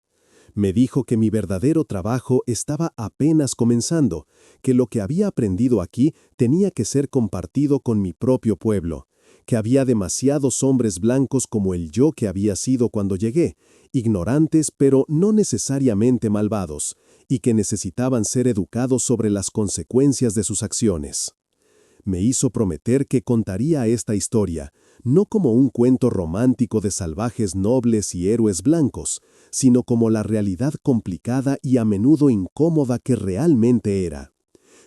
A: Me dijo que mi verdadero trabajo estaba apenas comenzando, que lo que había aprendido aquí tenía que ser compartido con mi propio pueblo, que había demasiados hombres blancos como el yo que había sido cuando llegué, ignorantes pero no necesariamente malvados, y que necesitaban ser educados sobre las consecuencias de sus acciones. Me hizo prometer que contaría esta historia, no como un cuento romántico de salvajes nobles y héroes blancos, sino como la realidad complicada y a menudo incómoda que realmente era.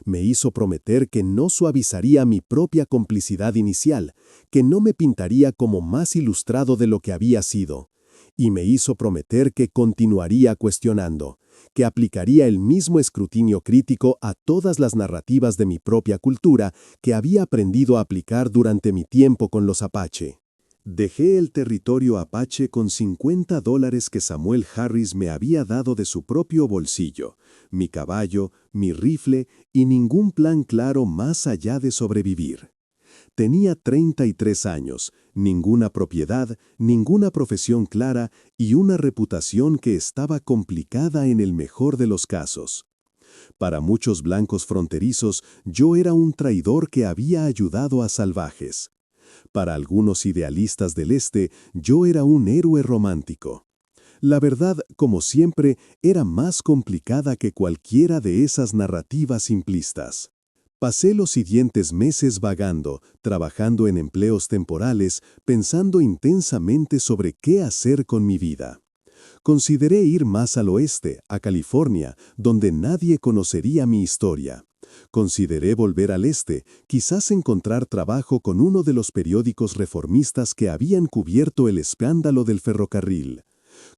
A: Me hizo prometer que no suavizaría mi propia complicidad inicial, que no me pintaría como más ilustrado de lo que había sido. Y me hizo prometer que continuaría cuestionando, que aplicaría el mismo escrutinio crítico a todas las narrativas de mi propia cultura que había aprendido a aplicar durante mi tiempo con los Apache. Dejé el territorio Apache con $50 que Samuel Harris me había dado de su propio bolsillo, mi caballo, mi rifle y ningún plan claro más allá de sobrevivir. Tenía 33 años, ninguna propiedad, ninguna profesión clara y una reputación que estaba complicada en el mejor de los casos. Para muchos blancos fronterizos, yo era un traidor que había ayudado a salvajes. Para algunos idealistas del Este, yo era un héroe romántico. La verdad, como siempre, era más complicada que cualquiera de esas narrativas simplistas. Pasé los siguientes meses vagando, trabajando en empleos temporales, pensando intensamente sobre qué hacer con mi vida. Consideré ir más al oeste, a California, donde nadie conocería mi historia. Consideré volver al este, quizás encontrar trabajo con uno de los periódicos reformistas que habían cubierto el escándalo del ferrocarril.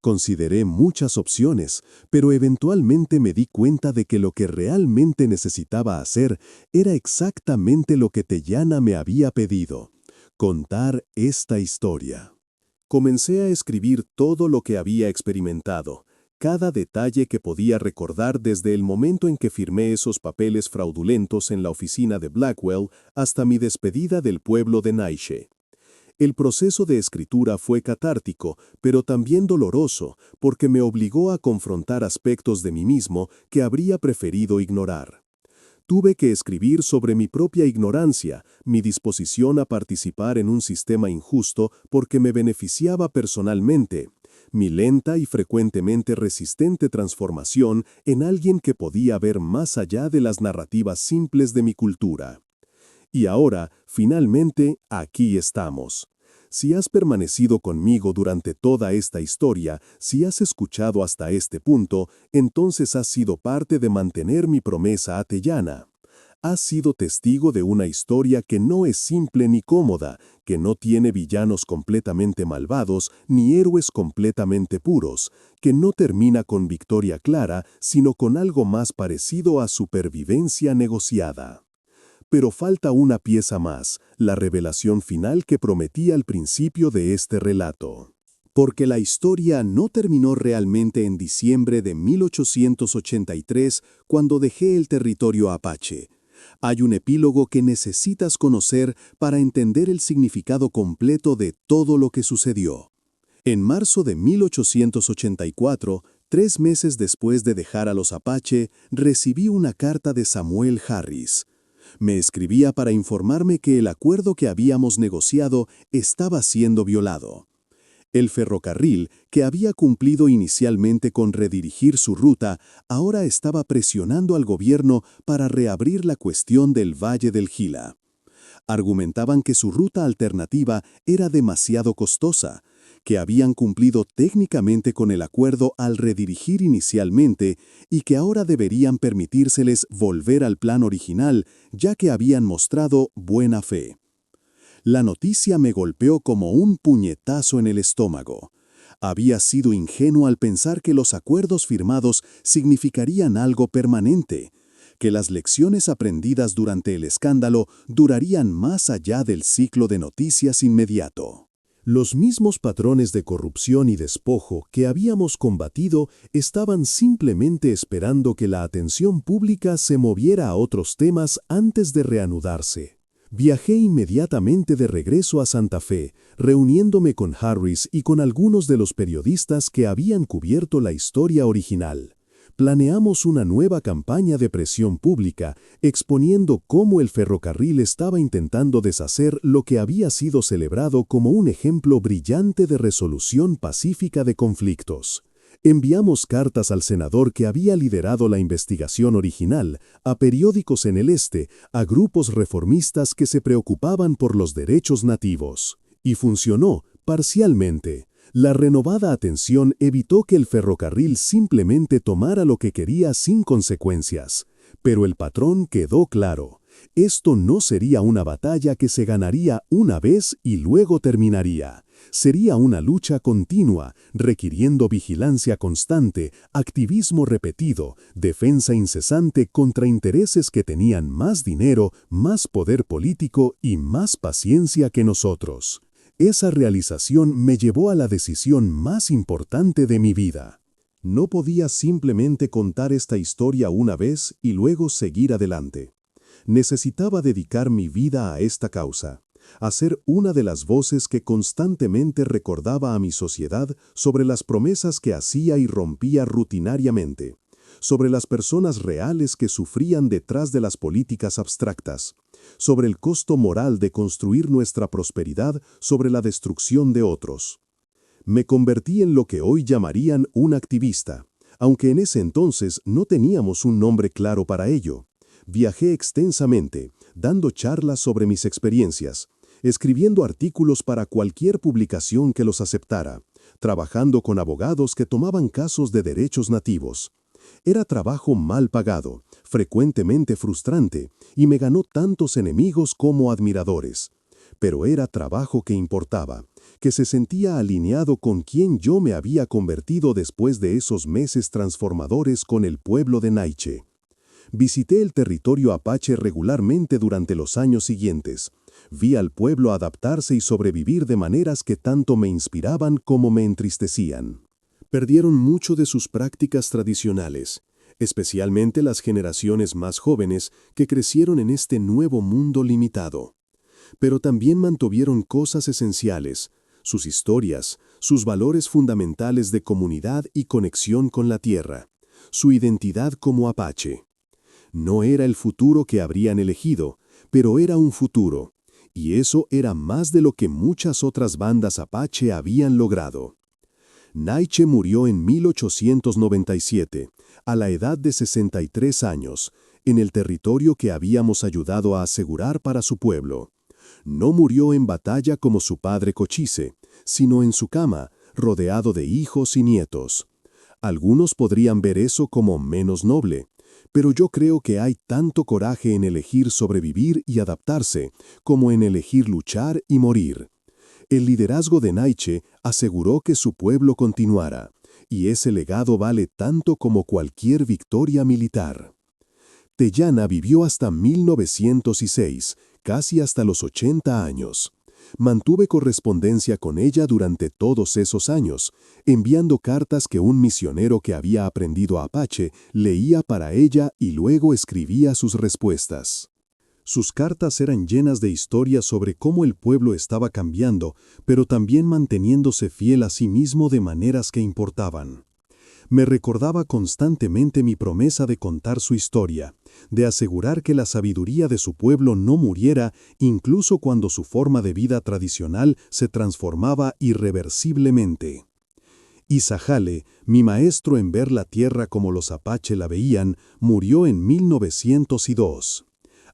A: Consideré muchas opciones, pero eventualmente me di cuenta de que lo que realmente necesitaba hacer era exactamente lo que Teyana me había pedido: contar esta historia. Comencé a escribir todo lo que había experimentado, cada detalle que podía recordar desde el momento en que firmé esos papeles fraudulentos en la oficina de Blackwell hasta mi despedida del pueblo de Naiche. El proceso de escritura fue catártico, pero también doloroso, porque me obligó a confrontar aspectos de mí mismo que habría preferido ignorar. Tuve que escribir sobre mi propia ignorancia, mi disposición a participar en un sistema injusto porque me beneficiaba personalmente, mi lenta y frecuentemente resistente transformación en alguien que podía ver más allá de las narrativas simples de mi cultura. Y ahora, finalmente, aquí estamos. Si has permanecido conmigo durante toda esta historia, si has escuchado hasta este punto, entonces has sido parte de mantener mi promesa ateyana. Has sido testigo de una historia que no es simple ni cómoda, que no tiene villanos completamente malvados ni héroes completamente puros, que no termina con victoria clara, sino con algo más parecido a supervivencia negociada. Pero falta una pieza más, la revelación final que prometí al principio de este relato. Porque la historia no terminó realmente en diciembre de 1883, cuando dejé el territorio apache. Hay un epílogo que necesitas conocer para entender el significado completo de todo lo que sucedió. En marzo de 1884, 3 meses después de dejar a los apache, recibí una carta de Samuel Harris. Me escribía para informarme que el acuerdo que habíamos negociado estaba siendo violado. El ferrocarril, que había cumplido inicialmente con redirigir su ruta, ahora estaba presionando al gobierno para reabrir la cuestión del Valle del Gila. Argumentaban que su ruta alternativa era demasiado costosa, que habían cumplido técnicamente con el acuerdo al redirigir inicialmente y que ahora deberían permitírseles volver al plan original, ya que habían mostrado buena fe. La noticia me golpeó como un puñetazo en el estómago. Había sido ingenuo al pensar que los acuerdos firmados significarían algo permanente, que las lecciones aprendidas durante el escándalo durarían más allá del ciclo de noticias inmediato. Los mismos patrones de corrupción y despojo que habíamos combatido estaban simplemente esperando que la atención pública se moviera a otros temas antes de reanudarse. Viajé inmediatamente de regreso a Santa Fe, reuniéndome con Harris y con algunos de los periodistas que habían cubierto la historia original. Planeamos una nueva campaña de presión pública, exponiendo cómo el ferrocarril estaba intentando deshacer lo que había sido celebrado como un ejemplo brillante de resolución pacífica de conflictos. Enviamos cartas al senador que había liderado la investigación original, a periódicos en el este, a grupos reformistas que se preocupaban por los derechos nativos. Y funcionó, parcialmente. La renovada atención evitó que el ferrocarril simplemente tomara lo que quería sin consecuencias. Pero el patrón quedó claro. Esto no sería una batalla que se ganaría una vez y luego terminaría. Sería una lucha continua, requiriendo vigilancia constante, activismo repetido, defensa incesante contra intereses que tenían más dinero, más poder político y más paciencia que nosotros. Esa realización me llevó a la decisión más importante de mi vida. No podía simplemente contar esta historia una vez y luego seguir adelante. Necesitaba dedicar mi vida a esta causa, a ser una de las voces que constantemente recordaba a mi sociedad sobre las promesas que hacía y rompía rutinariamente, sobre las personas reales que sufrían detrás de las políticas abstractas, sobre el costo moral de construir nuestra prosperidad sobre la destrucción de otros. Me convertí en lo que hoy llamarían un activista, aunque en ese entonces no teníamos un nombre claro para ello. Viajé extensamente, dando charlas sobre mis experiencias, escribiendo artículos para cualquier publicación que los aceptara, trabajando con abogados que tomaban casos de derechos nativos. Era trabajo mal pagado, frecuentemente frustrante, y me ganó tantos enemigos como admiradores. Pero era trabajo que importaba, que se sentía alineado con quien yo me había convertido después de esos meses transformadores con el pueblo de Naiche. Visité el territorio apache regularmente durante los años siguientes. Vi al pueblo adaptarse y sobrevivir de maneras que tanto me inspiraban como me entristecían. Perdieron mucho de sus prácticas tradicionales, especialmente las generaciones más jóvenes que crecieron en este nuevo mundo limitado. pero también mantuvieron cosas esenciales, sus historias, sus valores fundamentales de comunidad y conexión con la tierra, su identidad como apache. No era el futuro que habrían elegido, pero era un futuro, y eso era más de lo que muchas otras bandas apache habían logrado. Naiche murió en 1897, a la edad de 63 años, en el territorio que habíamos ayudado a asegurar para su pueblo. No murió en batalla como su padre Cochise, sino en su cama, rodeado de hijos y nietos. Algunos podrían ver eso como menos noble, pero yo creo que hay tanto coraje en elegir sobrevivir y adaptarse, como en elegir luchar y morir. El liderazgo de Naiche aseguró que su pueblo continuara, y ese legado vale tanto como cualquier victoria militar. Teyana vivió hasta 1906, casi hasta los 80 años. Mantuve correspondencia con ella durante todos esos años, enviando cartas que un misionero que había aprendido apache leía para ella y luego escribía sus respuestas. Sus cartas eran llenas de historias sobre cómo el pueblo estaba cambiando, pero también manteniéndose fiel a sí mismo de maneras que importaban. Me recordaba constantemente mi promesa de contar su historia, de asegurar que la sabiduría de su pueblo no muriera incluso cuando su forma de vida tradicional se transformaba irreversiblemente. Isahale, mi maestro en ver la tierra como los apache la veían, murió en 1902.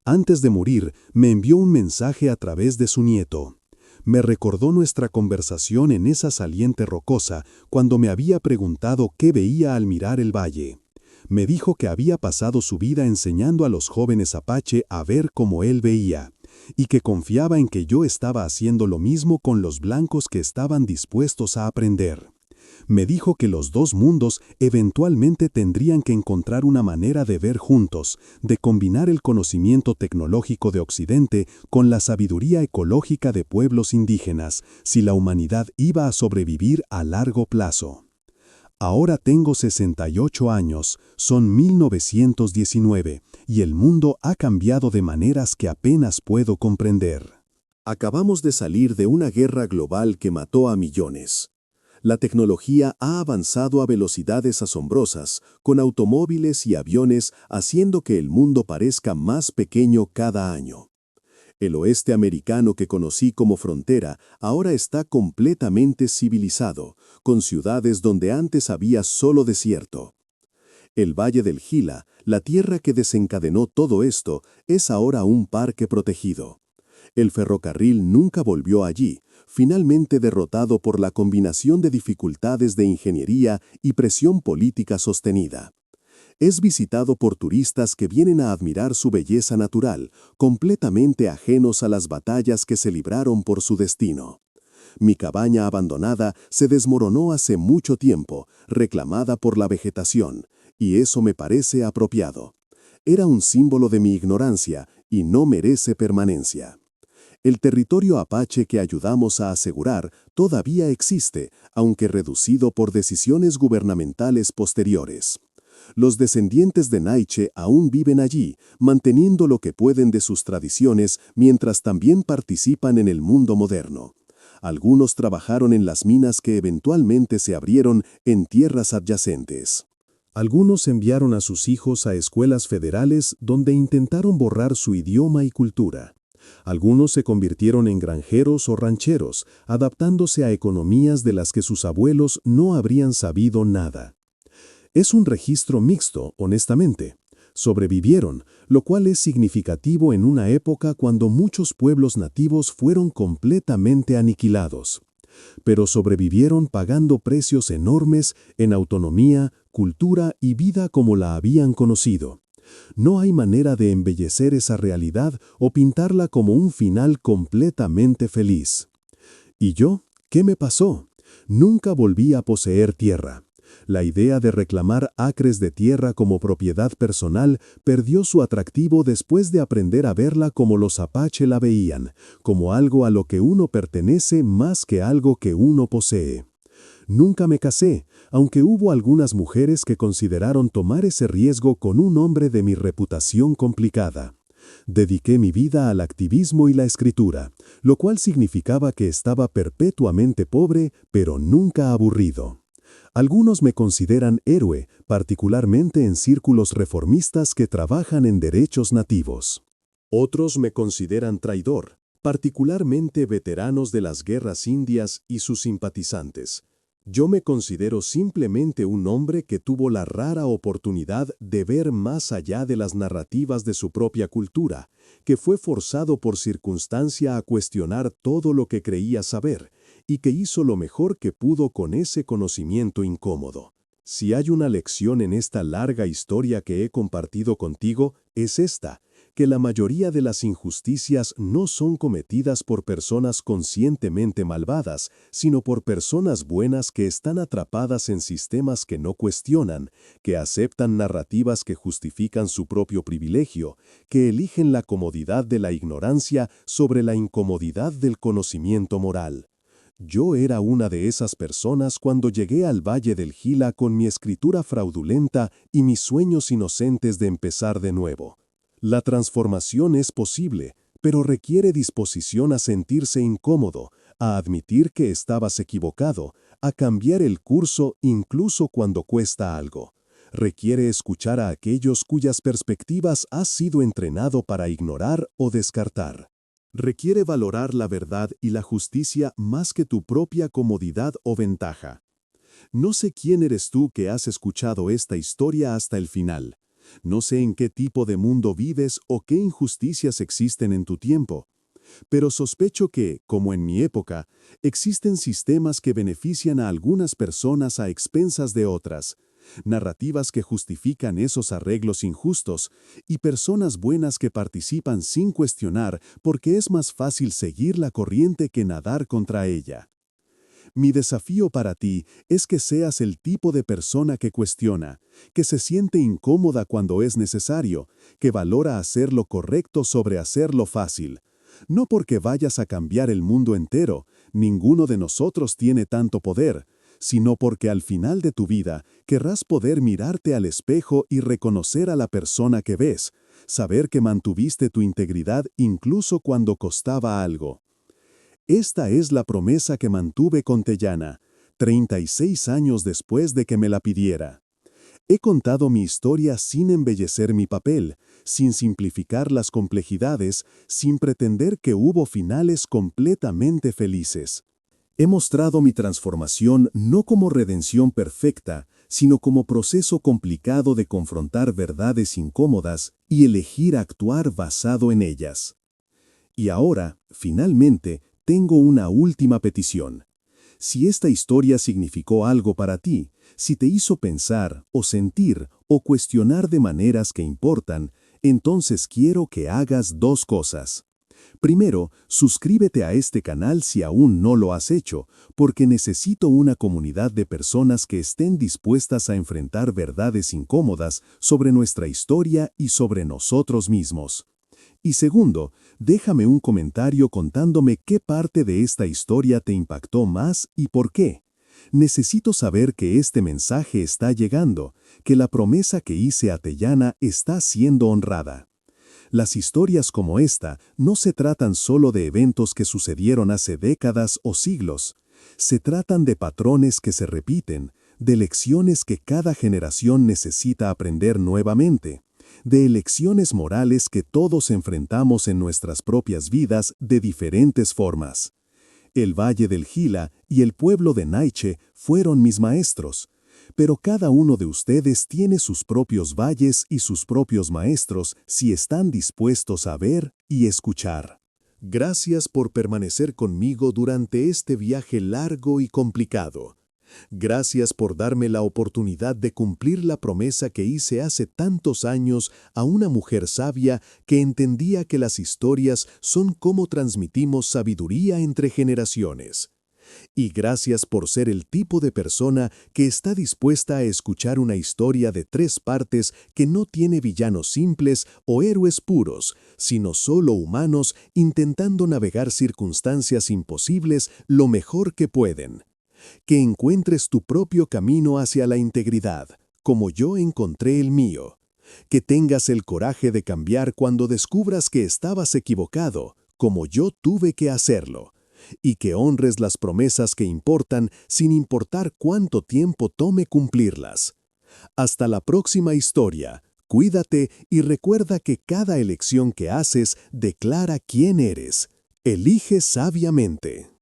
A: Antes de morir, me envió un mensaje a través de su nieto. Me recordó nuestra conversación en esa saliente rocosa cuando me había preguntado qué veía al mirar el valle. Me dijo que había pasado su vida enseñando a los jóvenes apache a ver como él veía, y que confiaba en que yo estaba haciendo lo mismo con los blancos que estaban dispuestos a aprender. Me dijo que los dos mundos eventualmente tendrían que encontrar una manera de ver juntos, de combinar el conocimiento tecnológico de Occidente con la sabiduría ecológica de pueblos indígenas, si la humanidad iba a sobrevivir a largo plazo. Ahora tengo 68 años, son 1919, y el mundo ha cambiado de maneras que apenas puedo comprender. Acabamos de salir de una guerra global que mató a millones. La tecnología ha avanzado a velocidades asombrosas, con automóviles y aviones haciendo que el mundo parezca más pequeño cada año. El oeste americano que conocí como frontera ahora está completamente civilizado, con ciudades donde antes había solo desierto. El Valle del Gila, la tierra que desencadenó todo esto, es ahora un parque protegido. El ferrocarril nunca volvió allí, finalmente derrotado por la combinación de dificultades de ingeniería y presión política sostenida. Es visitado por turistas que vienen a admirar su belleza natural, completamente ajenos a las batallas que se libraron por su destino. Mi cabaña abandonada se desmoronó hace mucho tiempo, reclamada por la vegetación, y eso me parece apropiado. Era un símbolo de mi ignorancia y no merece permanencia. El territorio apache que ayudamos a asegurar todavía existe, aunque reducido por decisiones gubernamentales posteriores. Los descendientes de Naiche aún viven allí, manteniendo lo que pueden de sus tradiciones mientras también participan en el mundo moderno. Algunos trabajaron en las minas que eventualmente se abrieron en tierras adyacentes. Algunos enviaron a sus hijos a escuelas federales donde intentaron borrar su idioma y cultura. Algunos se convirtieron en granjeros o rancheros, adaptándose a economías de las que sus abuelos no habrían sabido nada. Es un registro mixto, honestamente. Sobrevivieron, lo cual es significativo en una época cuando muchos pueblos nativos fueron completamente aniquilados. Pero sobrevivieron pagando precios enormes en autonomía, cultura y vida como la habían conocido. No hay manera de embellecer esa realidad o pintarla como un final completamente feliz. ¿Y yo? ¿Qué me pasó? Nunca volví a poseer tierra. La idea de reclamar acres de tierra como propiedad personal perdió su atractivo después de aprender a verla como los apache la veían, como algo a lo que uno pertenece más que algo que uno posee. Nunca me casé, aunque hubo algunas mujeres que consideraron tomar ese riesgo con un hombre de mi reputación complicada. Dediqué mi vida al activismo y la escritura, lo cual significaba que estaba perpetuamente pobre, pero nunca aburrido. Algunos me consideran héroe, particularmente en círculos reformistas que trabajan en derechos nativos. Otros me consideran traidor, particularmente veteranos de las guerras indias y sus simpatizantes. Yo me considero simplemente un hombre que tuvo la rara oportunidad de ver más allá de las narrativas de su propia cultura, que fue forzado por circunstancia a cuestionar todo lo que creía saber, y que hizo lo mejor que pudo con ese conocimiento incómodo. Si hay una lección en esta larga historia que he compartido contigo, es esta: que la mayoría de las injusticias no son cometidas por personas conscientemente malvadas, sino por personas buenas que están atrapadas en sistemas que no cuestionan, que aceptan narrativas que justifican su propio privilegio, que eligen la comodidad de la ignorancia sobre la incomodidad del conocimiento moral. Yo era una de esas personas cuando llegué al Valle del Gila con mi escritura fraudulenta y mis sueños inocentes de empezar de nuevo. La transformación es posible, pero requiere disposición a sentirse incómodo, a admitir que estabas equivocado, a cambiar el curso incluso cuando cuesta algo. Requiere escuchar a aquellos cuyas perspectivas has sido entrenado para ignorar o descartar. Requiere valorar la verdad y la justicia más que tu propia comodidad o ventaja. No sé quién eres tú que has escuchado esta historia hasta el final. No sé en qué tipo de mundo vives o qué injusticias existen en tu tiempo, pero sospecho que, como en mi época, existen sistemas que benefician a algunas personas a expensas de otras, narrativas que justifican esos arreglos injustos y personas buenas que participan sin cuestionar porque es más fácil seguir la corriente que nadar contra ella. Mi desafío para ti es que seas el tipo de persona que cuestiona, que se siente incómoda cuando es necesario, que valora hacer lo correcto sobre hacer lo fácil. No porque vayas a cambiar el mundo entero, ninguno de nosotros tiene tanto poder, sino porque al final de tu vida querrás poder mirarte al espejo y reconocer a la persona que ves, saber que mantuviste tu integridad incluso cuando costaba algo. Esta es la promesa que mantuve con Teyana, 36 años después de que me la pidiera. He contado mi historia sin embellecer mi papel, sin simplificar las complejidades, sin pretender que hubo finales completamente felices. He mostrado mi transformación no como redención perfecta, sino como proceso complicado de confrontar verdades incómodas y elegir actuar basado en ellas. Y ahora, finalmente, tengo una última petición. Si esta historia significó algo para ti, si te hizo pensar, o sentir, o cuestionar de maneras que importan, entonces quiero que hagas dos cosas. Primero, suscríbete a este canal si aún no lo has hecho, porque necesito una comunidad de personas que estén dispuestas a enfrentar verdades incómodas sobre nuestra historia y sobre nosotros mismos. Y segundo, déjame un comentario contándome qué parte de esta historia te impactó más y por qué. Necesito saber que este mensaje está llegando, que la promesa que hice a Teyana está siendo honrada. Las historias como esta no se tratan solo de eventos que sucedieron hace décadas o siglos. Se tratan de patrones que se repiten, de lecciones que cada generación necesita aprender nuevamente, de elecciones morales que todos enfrentamos en nuestras propias vidas de diferentes formas. El Valle del Gila y el pueblo de Naiche fueron mis maestros, pero cada uno de ustedes tiene sus propios valles y sus propios maestros si están dispuestos a ver y escuchar. Gracias por permanecer conmigo durante este viaje largo y complicado. Gracias por darme la oportunidad de cumplir la promesa que hice hace tantos años a una mujer sabia que entendía que las historias son cómo transmitimos sabiduría entre generaciones. Y gracias por ser el tipo de persona que está dispuesta a escuchar una historia de 3 partes que no tiene villanos simples o héroes puros, sino solo humanos intentando navegar circunstancias imposibles lo mejor que pueden. Que encuentres tu propio camino hacia la integridad, como yo encontré el mío. Que tengas el coraje de cambiar cuando descubras que estabas equivocado, como yo tuve que hacerlo. Y que honres las promesas que importan sin importar cuánto tiempo tome cumplirlas. Hasta la próxima historia. Cuídate y recuerda que cada elección que haces declara quién eres. Elige sabiamente.